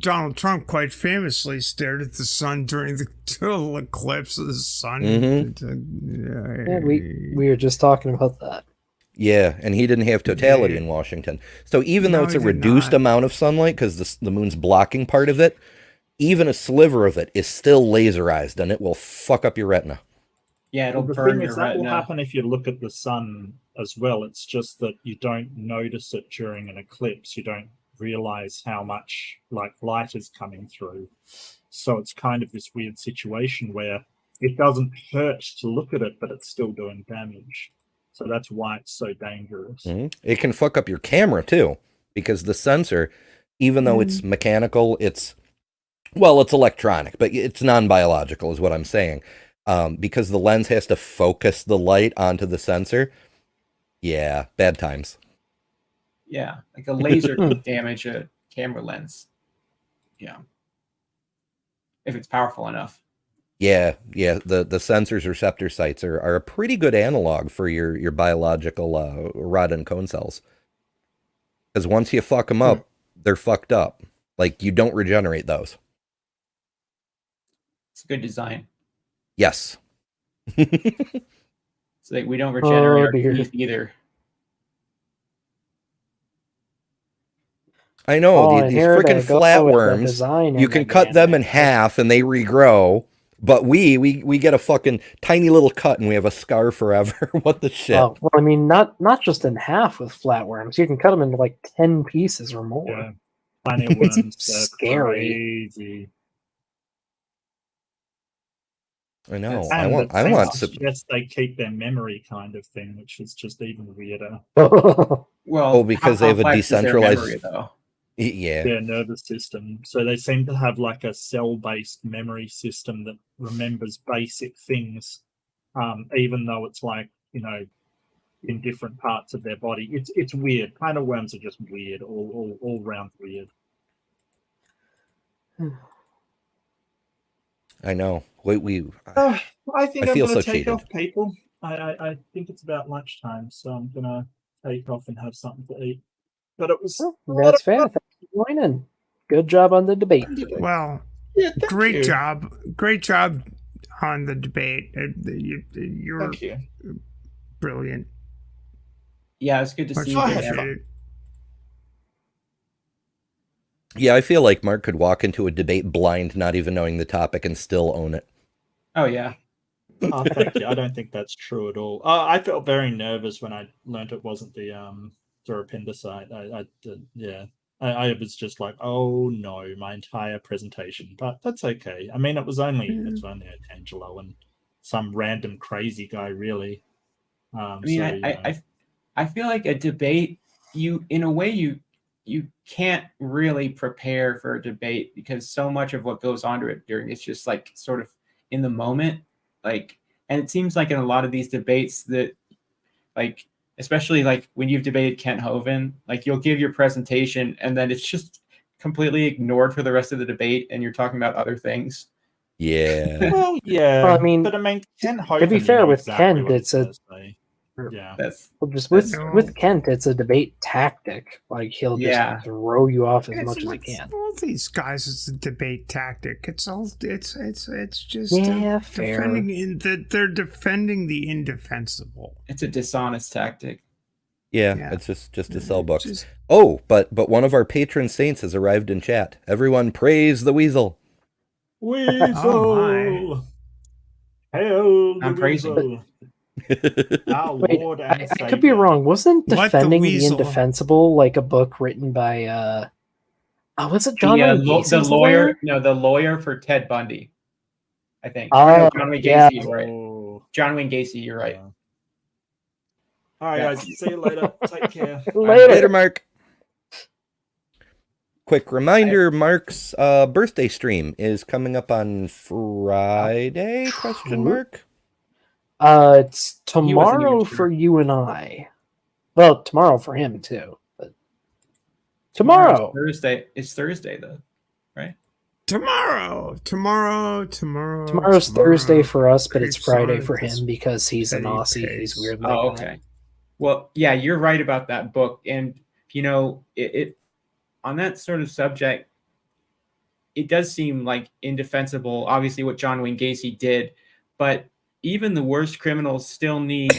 Donald Trump quite famously stared at the sun during the total eclipse of the sun. yeah, we were just talking about that. Yeah, and he didn't have totality in Washington. So even though No, it's a he did reduced not. amount of sunlight, because the moon's blocking part of it, even a sliver of it is still laserized, and it will fuck up your retina. Yeah, it'll Well, the burn thing your is, that will retina. happen if you look at the sun as well. It's just that you don't notice it during an eclipse. You don't realize how much like light is coming through. So it's kind of this weird situation where it doesn't hurt to look at it, but it's still doing damage. So that's why it's so dangerous. It can fuck up your camera too, because the sensor, even though it's mechanical, it's electronic, but it's non-biological is what I'm saying. Because the lens has to focus the light onto the sensor. Yeah, bad times. Yeah, like a laser can damage a camera lens. Yeah, if it's powerful enough. Yeah. The sensor's receptor sites are a pretty good analog for your biological rod and cone cells. Because once you fuck them up, they're fucked up. Like, you don't regenerate those. It's a good design. Yes. So like we don't regenerate our dear. teeth either. I know, Oh, these and here to freaking go flatworms, with the design you and can the cut them in damage. half and they regrow, but we get a fucking tiny little cut and we have a scar forever. What the shit? Well, I mean, not just in half with flatworms. You can cut them into like 10 pieces or more. Yeah. Plenty of worms. They're Scary. crazy. I know. And I want the some. yes, they keep their memory kind of thing, which is just even weirder. Well, Oh, because how they have a complex is their decentralized- memory, though. Yeah. Their nervous system. So they seem to have like a cell-based memory system that remembers basic things, even though it's like, you know, in different parts of their body. It's weird. Planet worms are just weird, all round weird. I know. I think I I'm feel going to so take cheated. off, people. I think it's about lunchtime, so I'm going to take off and have something to eat. But it was That's fair. Thanks for joining. Good job on the debate. Well, Yeah, thank great you. job. Great job on the debate. You're Thank you. brilliant. Yeah, it's good to Much see you again. appreciated. Yeah, I feel like Mark could walk into a debate blind, not even knowing the topic, and still own it. Oh yeah. Oh, thank you. I don't think that's true at all. I felt very nervous when I learned it wasn't the appendicite. I was just like, oh no, my entire presentation. But that's okay. I mean, it's only Otangelo and some random crazy guy, really. I mean, I feel like a debate, in a way you can't really prepare for a debate because so much of what goes on to it during it's just like sort of in the moment, like, and it seems like in a lot of these debates that, like, especially like when you've debated Kent Hovind, like you'll give your presentation and then it's just completely ignored for the rest of the debate and you're talking about other things. Yeah. well, yeah. Well, I mean, but I mean, Ken to be Hovind, fair you know with exactly Ken, what it's he's a gonna say. Yeah. Well, just with Kent, it's a debate tactic. Like he'll just throw you off as much as he can. All these guys, it's a debate tactic. It's just fair. They're defending the indefensible. It's a dishonest tactic. Yeah, it's just to sell books. But one of our patron saints has arrived in chat. Everyone praise the weasel. Weasel. Oh Hail the I'm praising weasel. Our Wait, Lord and I Savior. could be wrong. Wasn't What the Defending the Weasel? Indefensible like a book written by was it John Wayne Gacy's the lawyer? No, the lawyer for Ted Bundy. I think. Oh, John Wayne Gacy. yeah. You're right. John Wayne Gacy. You're right. All right, guys. See you later. Take care. Later. Mark. Quick reminder, Mark's birthday stream is coming up on Friday, question mark? It's tomorrow for you and I. Well, tomorrow for him too. But tomorrow. Thursday. It's Thursday though, right? Tomorrow's Thursday for us, but it's Creeps Friday on for this him because he's an petty Aussie. pace. He's weird like Oh, that. okay. Well, yeah, you're right about that book, and it on that sort of subject, it does seem like indefensible. Obviously, what John Wayne Gacy did, but even the worst criminals still need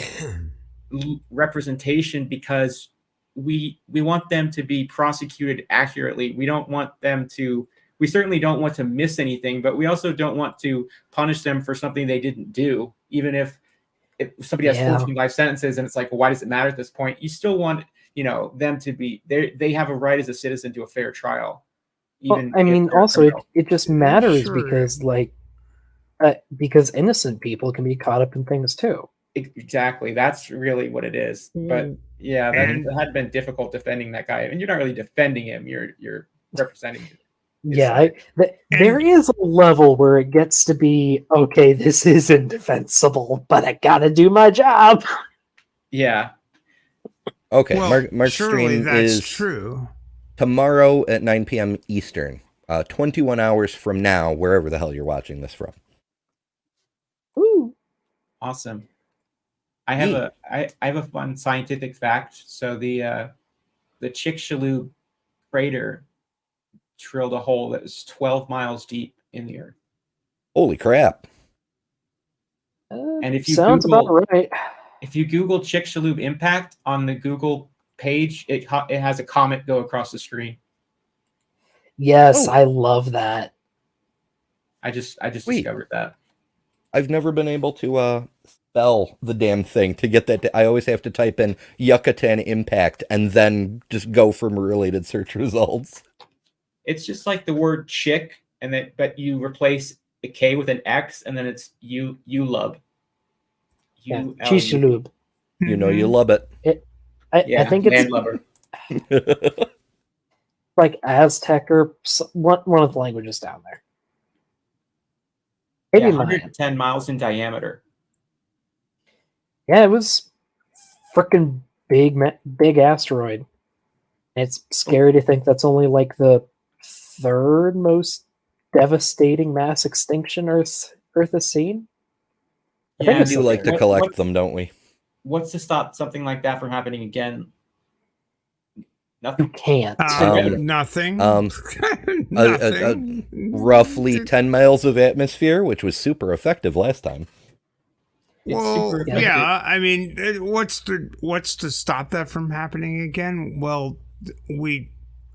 representation because we want them to be prosecuted accurately. We don't want them to. We certainly don't want to miss anything, but we also don't want to punish them for something they didn't do. Even if somebody has 14 life sentences, and it's like, well, why does it matter at this point? You still want them to be. They have a right as a citizen to a fair trial. Even well, I mean, also it just matters because innocent people can be caught up in things too. Exactly. That's really what it is. But yeah, that had been difficult defending that guy. And you're not really defending him. You're representing him. Yeah, there is a level where it gets to be, okay, this is indefensible, but I gotta do my job. Yeah. Okay, well, Mark's stream is true. Tomorrow at 9 p.m. Eastern, 21 hours from now, wherever the hell you're watching this from. Ooh. Awesome. I have a fun scientific fact. So the Chicxulub crater drilled a hole that was 12 miles deep in the earth. Holy crap! And if you sounds about right. If you Google Chicxulub impact on the Google page, it has a comet go across the screen. Yes, I love that. I just discovered that. I've never been able to spell the damn thing to get that. I always have to type in Yucatan impact and then just go from related search results. It's just like the word chick, but you replace the K with an X, and then it's ULUB. Chicxulub. You know you love it. I think it's like Aztec or one of the languages down there. 110 miles in diameter. Yeah, it was freaking big asteroid. And it's scary to think that's only like the third most devastating mass extinction Earth has seen. Yeah, we do like to collect them, don't we? What's to stop something like that from happening again? Nothing. You can't. Nothing. Nothing. Roughly 10 miles of atmosphere, which was super effective last time. Well, yeah. I mean, what's to stop that from happening again? Well, we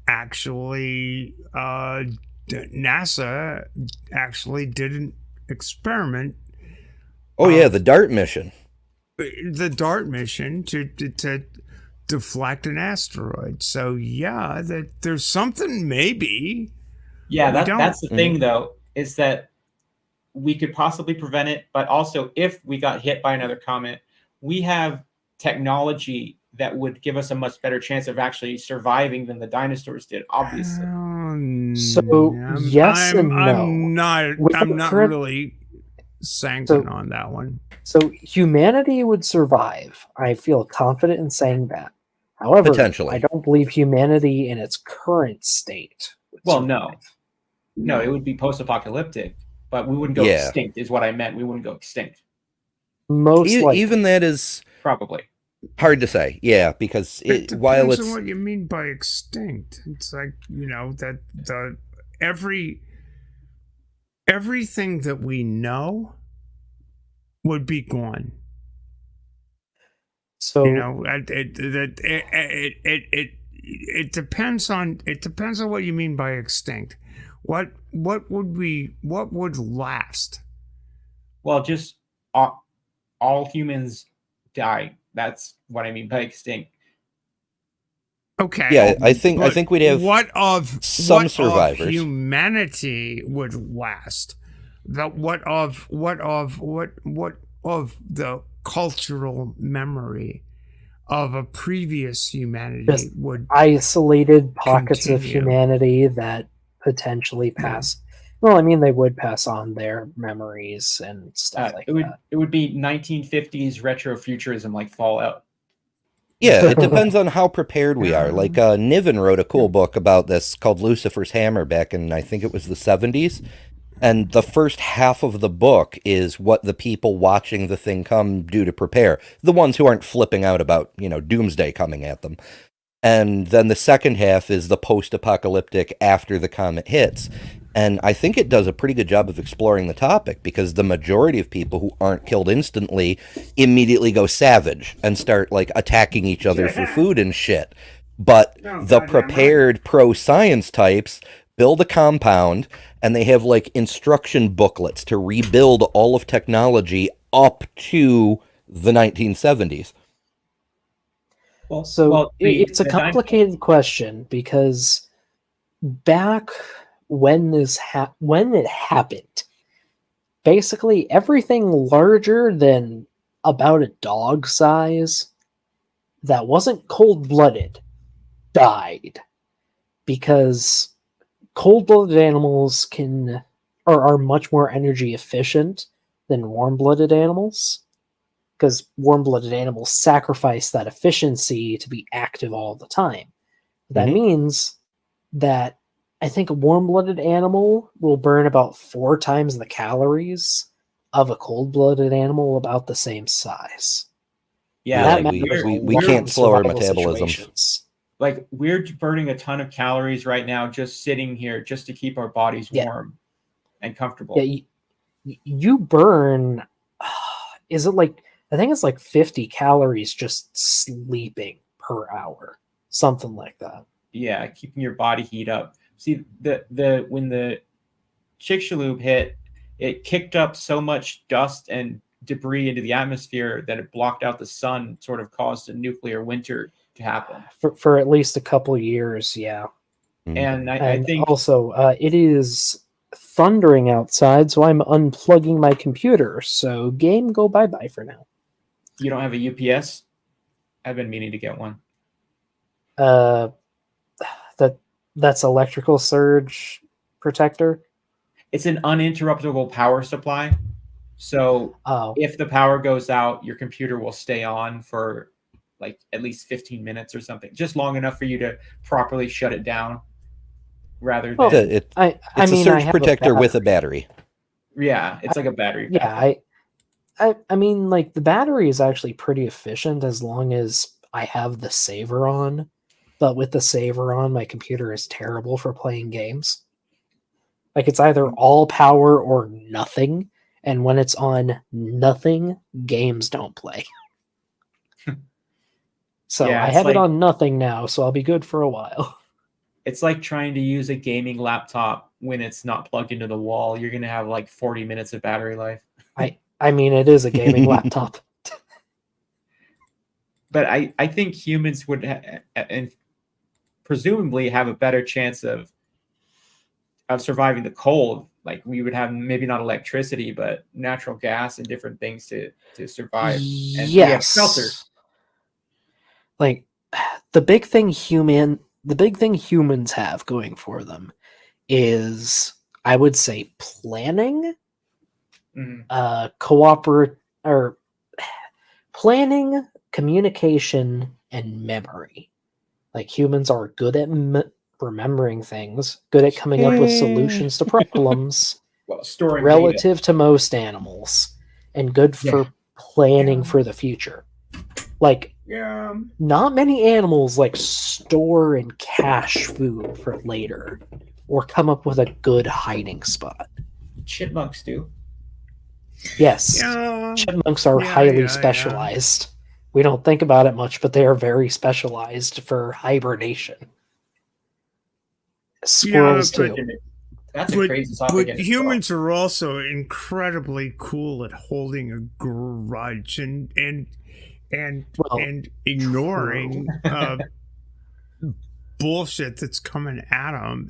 actually, NASA actually did an experiment. Oh yeah, the DART mission. The DART mission to deflect an asteroid. So yeah, there's something maybe. Yeah, that's the thing though, is that we could possibly prevent it, but also if we got hit by another comet, we have technology that would give us a much better chance of actually surviving than the dinosaurs did, obviously. So yes and no. I'm not really sanguine on that one. So humanity would survive. I feel confident in saying that. However, potentially, I don't believe humanity in its current state. Well, no, it would be post-apocalyptic, but we wouldn't go extinct. Is what I meant. We wouldn't go extinct. Most likely. Even that is probably Hard to say, yeah, because It while depends on it's what you mean by extinct. It's like, that everything that we know would be gone. So It depends on what you mean by extinct. What would last? Well, just all humans die. That's what I mean by extinct. Okay. Yeah, I think we'd have some survivors. Of humanity would last? What of the cultural memory of a previous humanity just would isolated pockets of continue. humanity that potentially pass. Well, I mean, they would pass on their memories and stuff like that. It would be 1950s retro futurism like Fallout. Yeah, it depends on how prepared we are. Like Niven wrote a cool book about this called Lucifer's Hammer back in, I think it was the 70s. And the first half of the book is what the people watching the thing come do to prepare. The ones who aren't flipping out about, doomsday coming at them. And then the second half is the post-apocalyptic after the comet hits. And I think it does a pretty good job of exploring the topic because the majority of people who aren't killed instantly immediately go savage and start like attacking each other for food and shit. But the prepared pro-science types build a compound and they have like instruction booklets to rebuild all of technology up to the 1970s. It's a complicated question because back when when it happened, basically everything larger than about a dog size that wasn't cold-blooded died because cold-blooded animals are much more energy efficient than warm-blooded animals. Because warm-blooded animals sacrifice that efficiency to be active all the time. That means that I think a warm-blooded animal will burn about 4 times the calories of a cold-blooded animal about the same size. Yeah, we can't slow our metabolism. Like we're burning a ton of calories right now just sitting here just to keep our bodies warm and comfortable. Yeah, you burn. Is it like? I think it's like 50 calories just sleeping per hour, something like that. Yeah, keeping your body heat up. See, when the Chicxulub hit, it kicked up so much dust and debris into the atmosphere that it blocked out the sun, sort of caused a nuclear winter to happen. For at least a couple of years, yeah. And I think also it is thundering outside, so I'm unplugging my computer. So game, go bye-bye for now. You don't have a UPS? I've been meaning to get one. That's electrical surge protector. It's an uninterruptible power supply. So if the power goes out, your computer will stay on for like at least 15 minutes or something, just long enough for you to properly shut it down. Rather than it's a surge protector with a battery. Yeah, it's like a battery. Yeah, I mean, like the battery is actually pretty efficient as long as I have the saver on. But with the saver on, my computer is terrible for playing games. Like it's either all power or nothing, and when it's on nothing, games don't play. So yeah, I have it on nothing now, so I'll be good for a while. It's like trying to use a gaming laptop when it's not plugged into the wall. You're going to have like 40 minutes of battery life. I mean, it is a gaming laptop. But I think humans would and presumably have a better chance of surviving the cold. Like we would have maybe not electricity, but natural gas and different things to survive. And we have shelter. Like the big thing humans have going for them is, I would say, planning, planning, communication, and memory. Like humans are good at remembering things, good at coming up with solutions to problems, storing relative data to most animals, and good for planning for the future. Like Yeah. Not many animals like store and cache food for later, or come up with a good hiding spot. Chipmunks do. Yes, Yeah. chipmunks are Yeah, highly yeah. specialized. We don't think about it much, but they are very specialized for hibernation. Squirrels but- too. That's a crazy topic. But humans are also incredibly cool at holding a grudge and Well, ignoring bullshit that's coming at them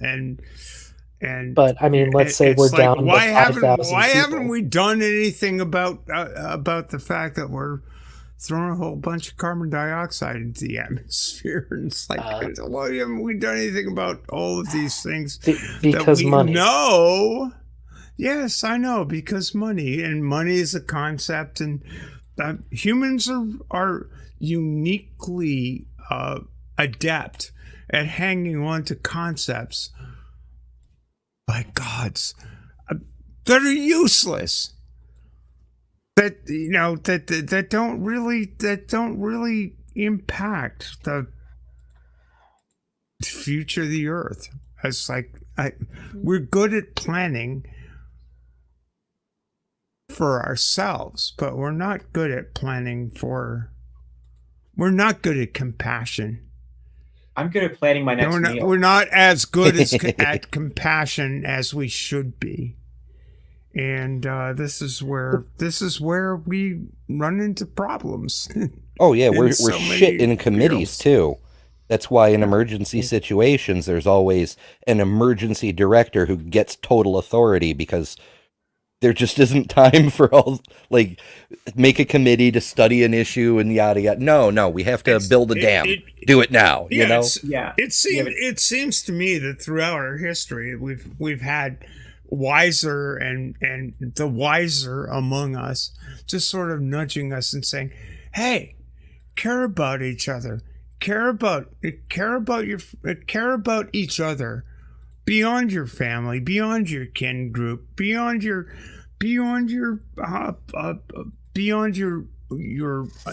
and But I mean, let's say we're it's like, down why to haven't 5,000 why people. haven't we done anything about the fact that we're throwing a whole bunch of carbon dioxide into the atmosphere? And it's like, why haven't we done anything about all of these things because that we money. know? Yes, I know, because money is a concept, and humans are uniquely adept at hanging on to concepts by gods that are useless, that that don't really impact the future of the earth. It's like we're good at planning for ourselves, but we're not good at we're not good at compassion. I'm good at planning my next meal. We're not as good at compassion as we should be, and this is where we run into problems. Oh yeah, we're so shit many in committees fields. too. That's why in emergency situations there's always an emergency director who gets total authority, because there just isn't time for all, like, make a committee to study an issue and yada yada. No, we have to build a dam. Do it now. You know. It seems to me that throughout our history we've had wiser and the wiser among us just sort of nudging us and saying, "Hey, care about each other. Care about each other." Beyond your family, beyond your kin group, beyond your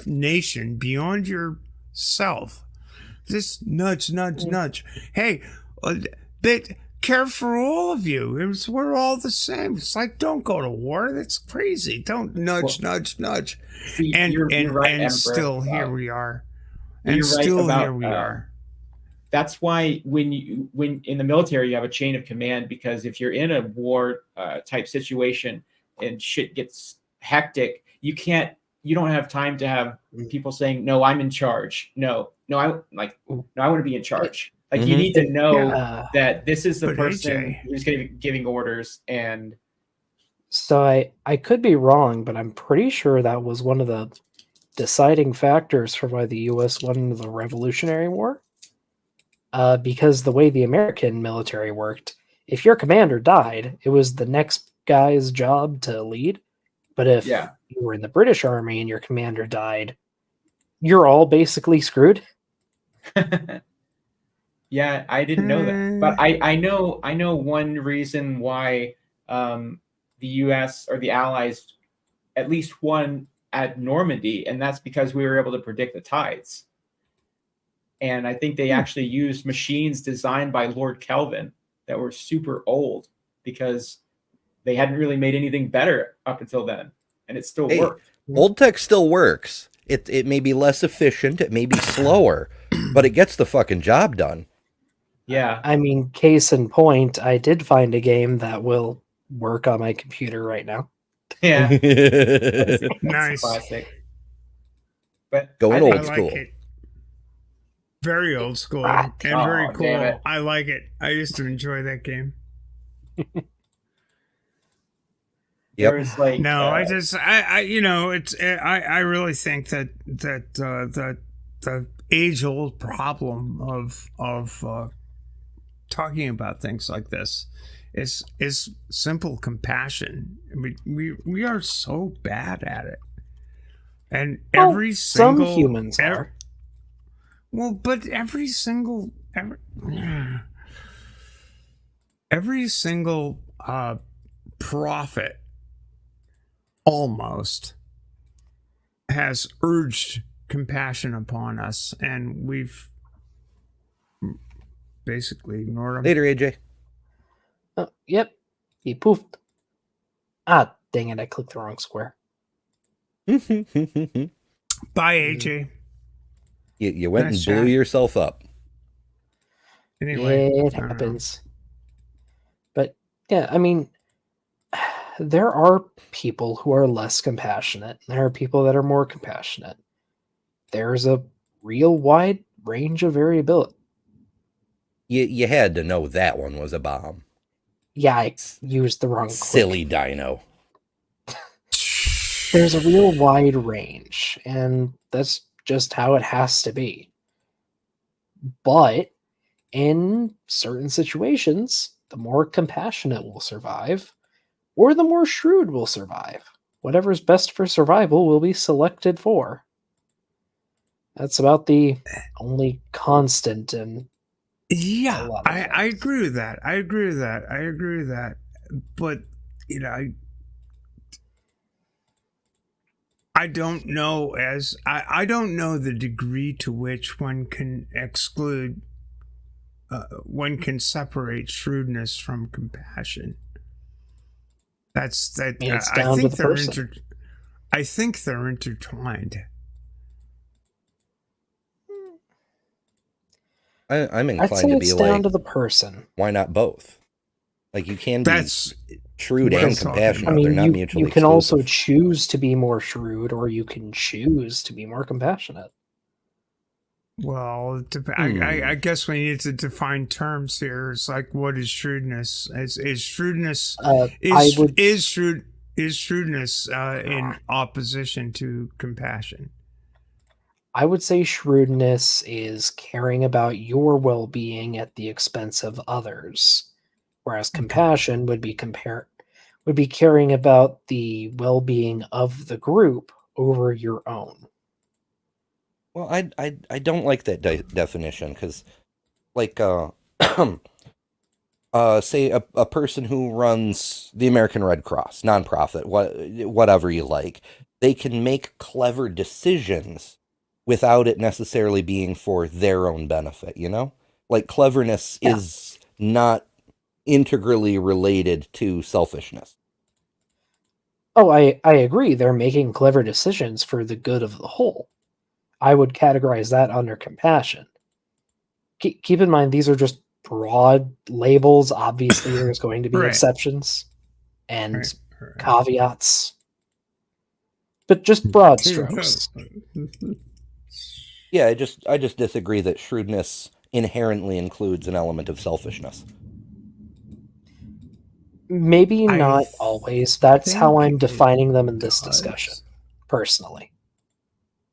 nation, beyond yourself. Just nudge. Hey, care for all of you. We're all the same. It's like, don't go to war. That's crazy. Don't nudge. See, And you're right, Emperor. still here we are. You're And right still about, here we are. That's why when in the military you have a chain of command, because if you're in a war type situation and shit gets hectic, you don't have time to have people saying, "No, I'm in charge. No, I want to be in charge." Like you need to know that this is the person who's giving orders. And so I could be wrong, but I'm pretty sure that was one of the deciding factors for why the U.S. won into the Revolutionary War. Because the way the American military worked, if your commander died, it was the next guy's job to lead. But if you were in the British Army and your commander died, you're all basically screwed. Yeah, I didn't know that, but I know one reason why the U.S. or the Allies at least won at Normandy, and that's because we were able to predict the tides. And I think they actually used machines designed by Lord Kelvin that were super old, because they hadn't really made anything better up until then, and it still worked. Old tech still works. It may be less efficient, it may be slower, but it gets the fucking job done. Yeah. I mean, case in point, I did find a game that will work on my computer right now. Yeah. Nice. Classic. But Going old school. Like it. Very old school and very cool. I like it. I used to enjoy that game. Yep. Like, no, I really think that the age-old problem of talking about things like this is simple compassion. I mean, we are so bad at it, and some humans are. Well, but every single prophet almost has urged compassion upon us, and we've basically ignored them. Later, AJ. Oh, yep. He poofed. Ah, dang it. I clicked the wrong square. Bye, AJ. You went Nice and blew shot. yourself up. Anyway, It I don't know. happens. But yeah, I mean, there are people who are less compassionate. There are people that are more compassionate. There's a real wide range of variability. You had to know that one was a bomb. Yeah, I used the wrong Silly click. dino. There's a real wide range, and that's just how it has to be. But in certain situations, the more compassionate will survive, or the more shrewd will survive. Whatever's best for survival will be selected for. That's about the only constant in Yeah, a lot of I things. agree with that. I agree with that. But, you know, I don't know I don't know the degree to which one can exclude, one can separate shrewdness from compassion. That's that. I mean, it's I down to think the they're person. I think they're intertwined. I'm I'd inclined say to be it's down like, to the person. why not both? Like, you can be That's shrewd what I'm and talking compassionate. I about. They're mean, not you mutually can also exclusive. choose to be more shrewd, or you can choose to be more compassionate. Well, I guess we need to define terms here. It's like, what is shrewdness? Is shrewdness I would is shrewdness in opposition to compassion? I would say shrewdness is caring about your well-being at the expense of others, whereas compassion would be caring about the well-being of the group over your own. Well, I don't like that definition, because, like, say a person who runs the American Red Cross, nonprofit, whatever you like, they can make clever decisions without it necessarily being for their own benefit, you know? Like, cleverness Yeah. is not integrally related to selfishness. Oh, I agree. They're making clever decisions for the good of the whole. I would categorize that under compassion. Keep in mind, these are just broad labels. Obviously, there's going to be Right. exceptions and Right. caveats, but just broad strokes. Yeah, I just disagree that shrewdness inherently includes an element of selfishness. Maybe I not always. That's how I'm think it defining them in this does. discussion, personally.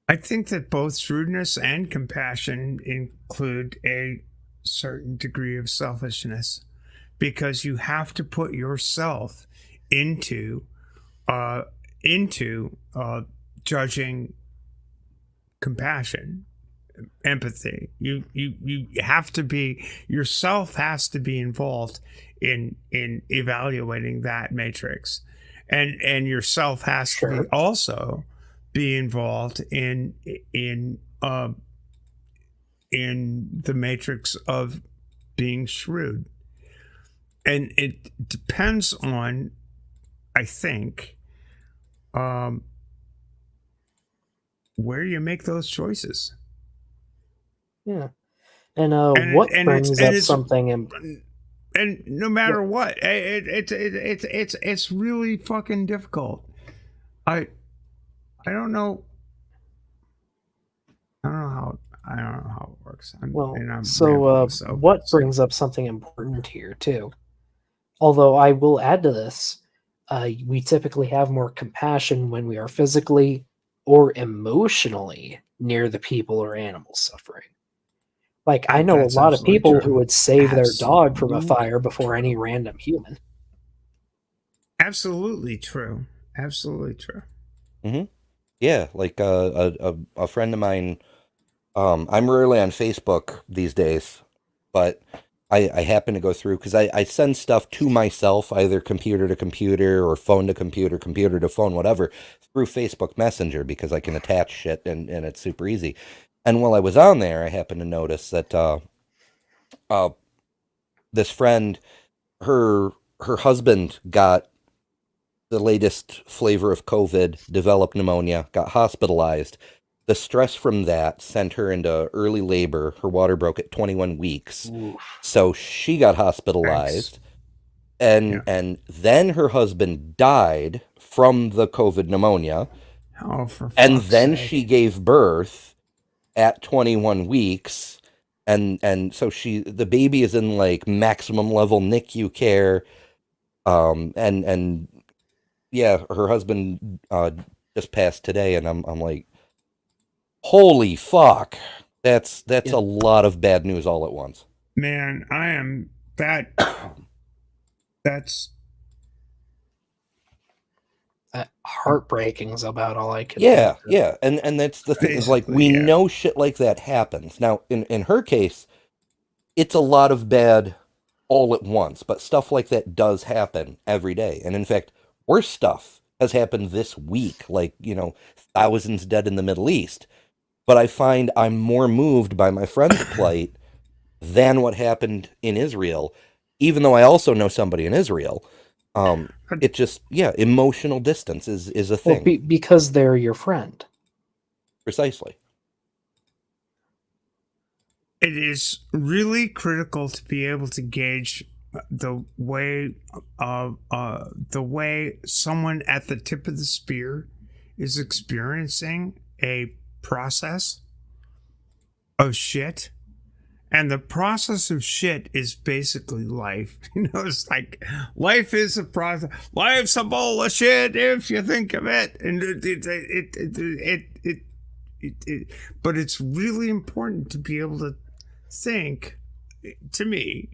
I think that both shrewdness and compassion include a certain degree of selfishness, because you have to put yourself into judging compassion, empathy. You have to be, yourself has to be involved in evaluating that matrix, and yourself has to be also be involved in the matrix of being shrewd. And it depends on, I think, where you make those choices. Yeah. And what brings up something important? And no matter what, it's really fucking difficult. I don't know. I don't know how it works. What brings up something important here too? Although I will add to this, we typically have more compassion when we are physically or emotionally near the people or animals suffering. Like, I know a lot of people who would save their dog from a fire before any random human. Absolutely true. Absolutely true. Mm-hmm. Yeah, like a friend of mine. I'm rarely on Facebook these days, but I happen to go through because I send stuff to myself, either computer to computer or phone to computer, computer to phone, whatever, through Facebook Messenger because I can attach shit and it's super easy. And while I was on there, I happened to notice that this friend, her her husband got the latest flavor of COVID, developed pneumonia, got hospitalized. The stress from that sent her into early labor. Her water broke at 21 weeks. Oof. So she got hospitalized. And then her husband died from the COVID pneumonia. Oh, for And fuck's then sake. she gave birth at 21 weeks. And so the baby is in like maximum level NICU care. And yeah, her husband just passed today, and I'm like, holy fuck. That's Yeah. a lot of bad news all at once. Man, I am that's Heartbreaking is about all I can Yeah, think of. yeah. And that's the thing is like Basically, we yeah. know shit like that happens. Now, in her case, it's a lot of bad all at once, but stuff like that does happen every day. And in fact, worse stuff has happened this week, like, thousands dead in the Middle East. But I find I'm more moved by my friend's plight than what happened in Israel, even though I also know somebody in Israel. It just, emotional distance is a Well, thing. because they're your friend. Precisely. It is really critical to be able to gauge the way someone at the tip of the spear is experiencing a process of shit. And the process of shit is basically life. It's like life is a process. Life's a bowl of shit if you think of it. And but it's really important to be able to think, to me,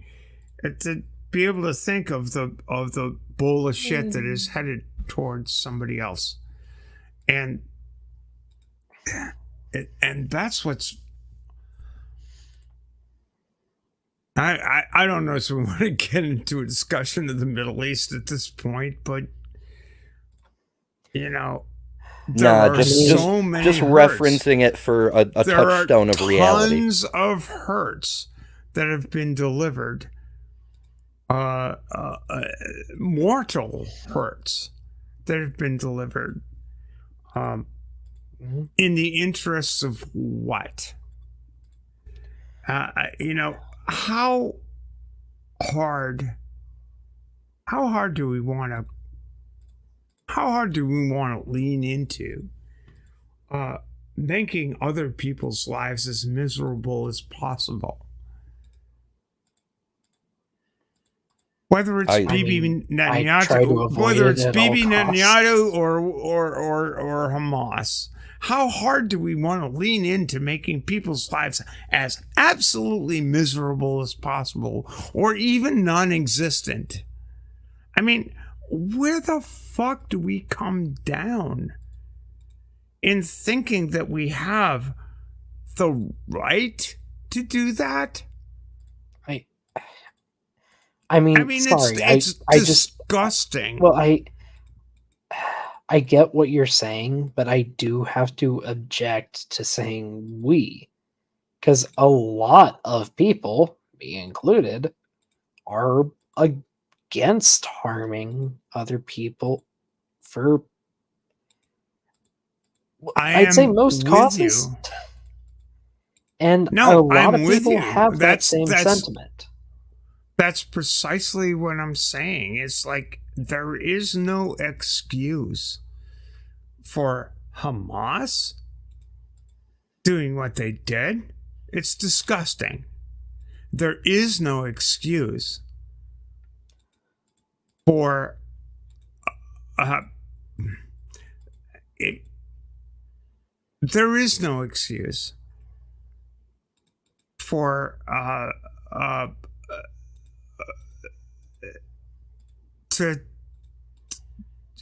to be able to think of the bowl of shit that is headed towards somebody else. And that's what's I don't know if we want to get into a discussion of the Middle East at this point, but there are just so many just hurts. Referencing it for a There touchstone of reality. Tons of hurts that have been delivered, mortal hurts that have been delivered, in the interests of what? How hard do we want to lean into making other people's lives as miserable as possible? Whether it's Bibi Netanyahu, or Hamas, how hard do we want to lean into making people's lives as absolutely miserable as possible, or even non-existent? I mean, where the fuck do we come down in thinking that we have the right to do that? I mean, sorry, it's disgusting. I get what you're saying, but I do have to object to saying we, because a lot of people, me included, are against harming other people for, I'd say, most causes. And a lot of people have that same sentiment. That's precisely what I'm saying. It's like there is no excuse for Hamas doing what they did. It's disgusting. There is no excuse for there is no excuse for to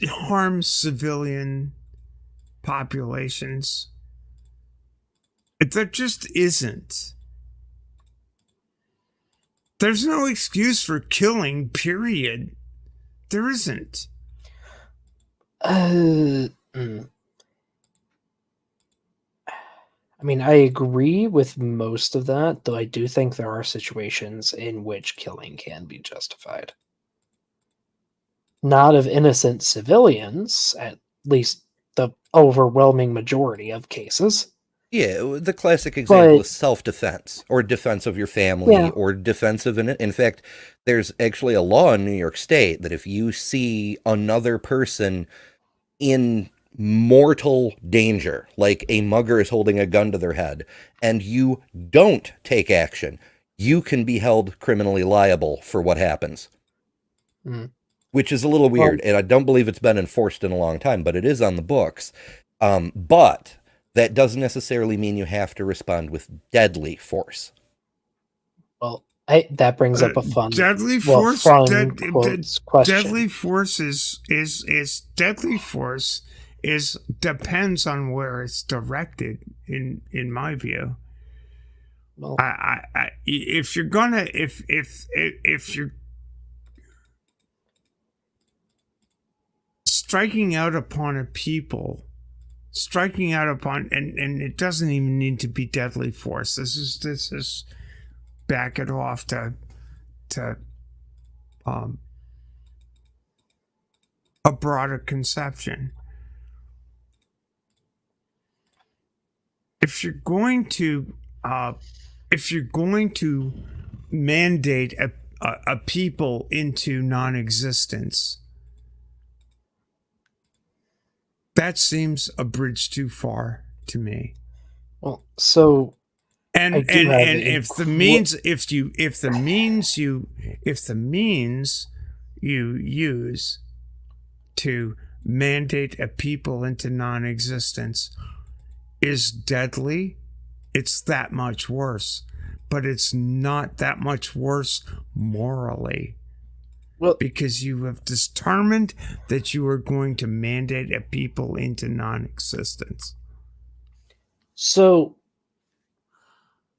harm civilian populations. There just isn't. There's no excuse for killing, period. There isn't. I mean, I agree with most of that, though I do think there are situations in which killing can be justified. Not of innocent civilians, at least the overwhelming majority of cases. Yeah, the classic example is self-defense or defense of your family or defense of an... In fact, there's actually a law in New York State that if you see another person in mortal danger, like a mugger is holding a gun to their head, and you don't take action, you can be held criminally liable for what happens. Which is a little weird, and I don't believe it's been enforced in a long time, but it is on the books. But that doesn't necessarily mean you have to respond with deadly force. Well, that brings up a fun deadly force. Deadly force is depends on where it's directed. In my view, well, if you're striking out upon a people, and it doesn't even need to be deadly force. This is back it off to a broader conception. If you're going to mandate a people into non-existence, that seems a bridge too far to me. Well, so and if the means you use to mandate a people into non-existence is deadly, it's that much worse. But it's not that much worse morally. Well, because you have determined that you are going to mandate a people into non-existence. So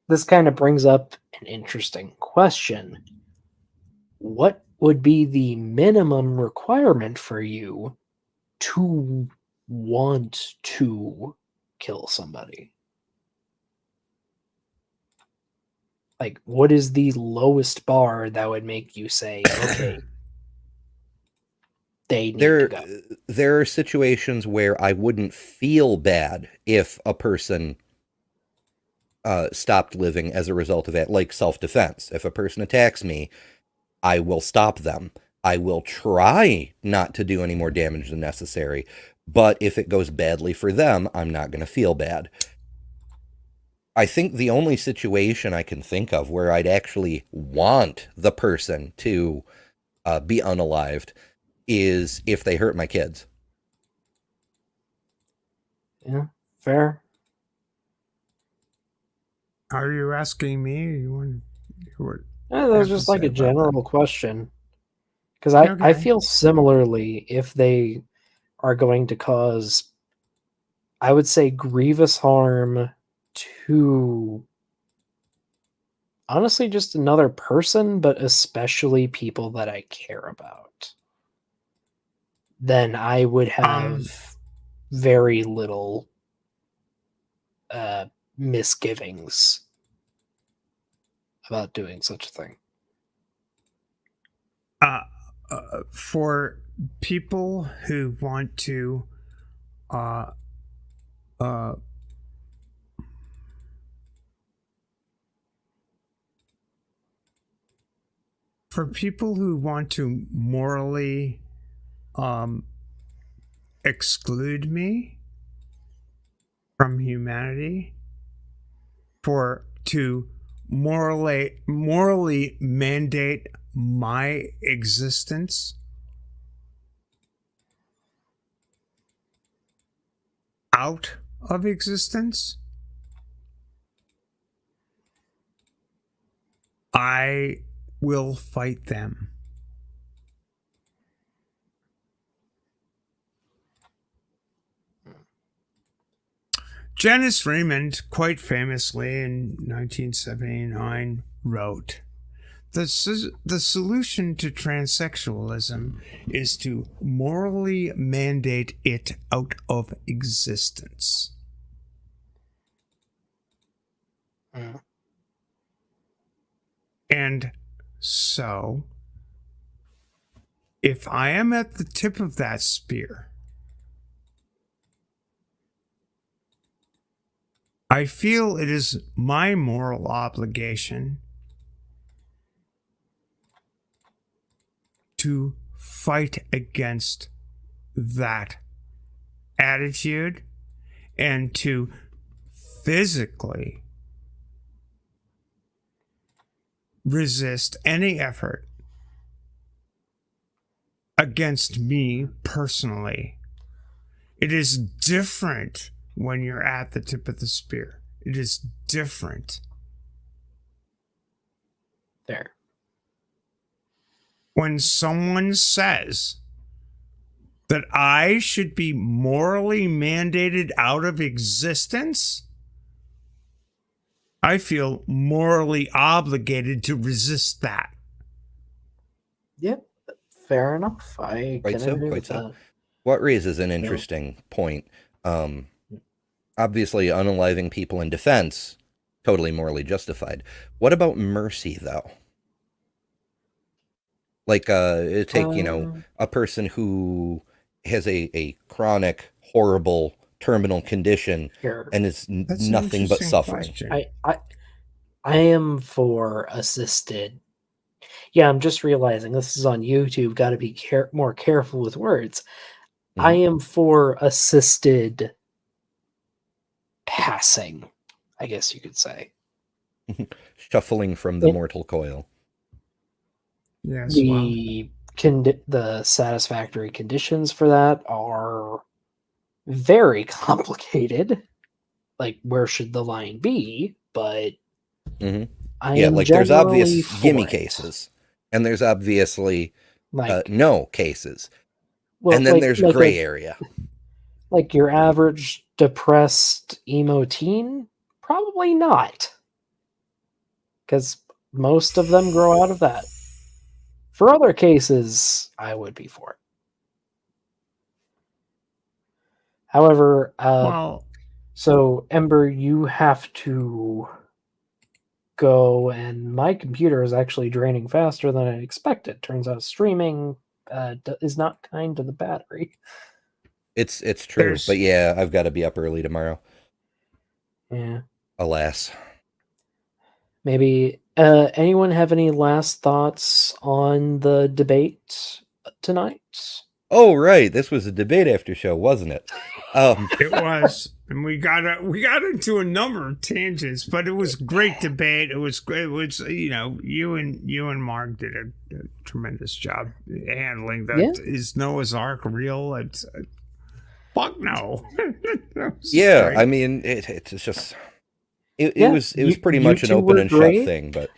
this kind of brings up an interesting question. What would be the minimum requirement for you to want to kill somebody? Like, what is the lowest bar that would make you say, okay, they need to go? There are situations where I wouldn't feel bad if a person stopped living as a result of it, like self-defense. If a person attacks me, I will stop them. I will try not to do any more damage than necessary. But if it goes badly for them, I'm not going to feel bad. I think the only situation I can think of where I'd actually want the person to be unalived is if they hurt my kids. Yeah, fair. Are you asking me? You want what? That's just like a general question. Because I feel similarly if they are going to cause, I would say, grievous harm to honestly just another person, but especially people that I care about, then I would have very little misgivings about doing such a thing. For people who want to morally exclude me from humanity, to morally mandate my existence out of existence, I will fight them. Janice Raymond, quite famously in 1979, wrote, the solution to transsexualism is to morally mandate it out of existence. And so, if I am at the tip of that spear, I feel it is my moral obligation to fight against that attitude and to physically resist any effort against me personally. It is different when you're at the tip of the spear. It is different. There. When someone says that I should be morally mandated out of existence, I feel morally obligated to resist that. Yep. Fair enough. I Quite can so, agree quite with so. that. What raises an interesting point. Obviously, unaliving people in defense, totally morally justified. What about mercy, though? Like, take, a person who has a chronic, horrible, terminal condition Sure. and is That's an nothing but interesting suffering. question. I am for assisted. Yeah, I'm just realizing this is on YouTube. Got to be more careful with words. Mhm. I am for assisted passing, I guess you could say. Shuffling from the mortal coil. Yes, The satisfactory conditions for that are very complicated. Like, where should the line be? But Mhm. I Yeah, am like there's obvious generally for gimme it. cases, and there's obviously Like, no cases, well, and then like- there's like gray a- area. Like your average depressed emo teen? Probably not. Because most of them grow out of that. For other cases, I would be for it. However, so Ember, you have to go, and my computer is actually draining faster than I expected. Turns out streaming is not kind to the battery. It's true, but yeah, I've got to be up early tomorrow. Yeah. Alas. Maybe anyone have any last thoughts on the debate tonight? Oh, right. This was a debate after show, wasn't it? It was, and we got into a number of tangents, but it was great debate. It was great. It was, you and Mark did a tremendous job handling that. Yeah. Is Noah's Ark real? It's fuck no. Yeah, great. I mean, it's just it Yeah, was pretty you much an two open were and shut great. thing, but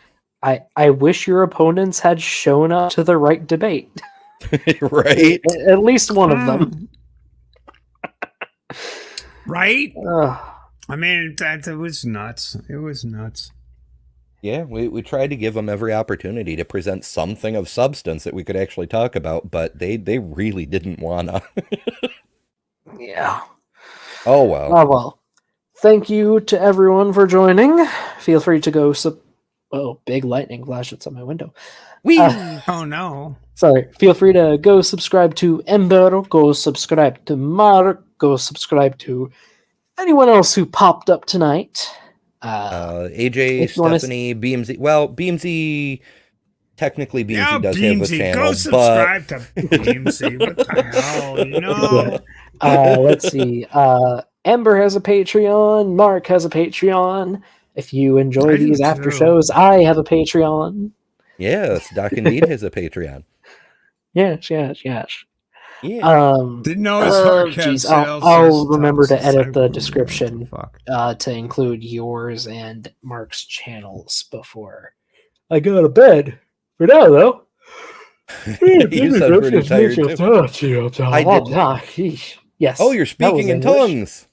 I wish your opponents had shown up to the right debate. right? At least one of them. Right? Ugh. I mean, it was nuts. It was nuts. Yeah, we tried to give them every opportunity to present something of substance that we could actually talk about, but they really didn't wanna. Yeah. Oh well. Oh well. Thank you to everyone for joining. Feel free to go big lightning flash that's on my window. Oh no. Sorry. Feel free to go subscribe to Ember, go subscribe to Mark, go subscribe to anyone else who popped up tonight. AJ, Stephanie, BMZ. Well, BMZ, technically BMZ does have a channel, go subscribe to BMZ. What the hell, Let's see. Ember has a Patreon. Mark has a Patreon. If you enjoy these after shows, I have a Patreon. Yes, Doc indeed has a Patreon. Yes. Yeah. Didn't know his Ark had geez, sales. I'll remember to edit the description Fuck. to include yours and Mark's channels before I go to bed. For now, though. You sound pretty tired too. I did. Yes. Oh, you're speaking in tongues.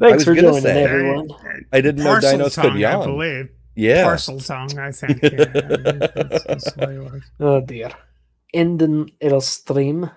Thanks for joining, everyone. I didn't know dinos could I yawn. believe. Yeah. Parcel tongue, I think. Yeah, that's what it was. Oh dear. In the little stream,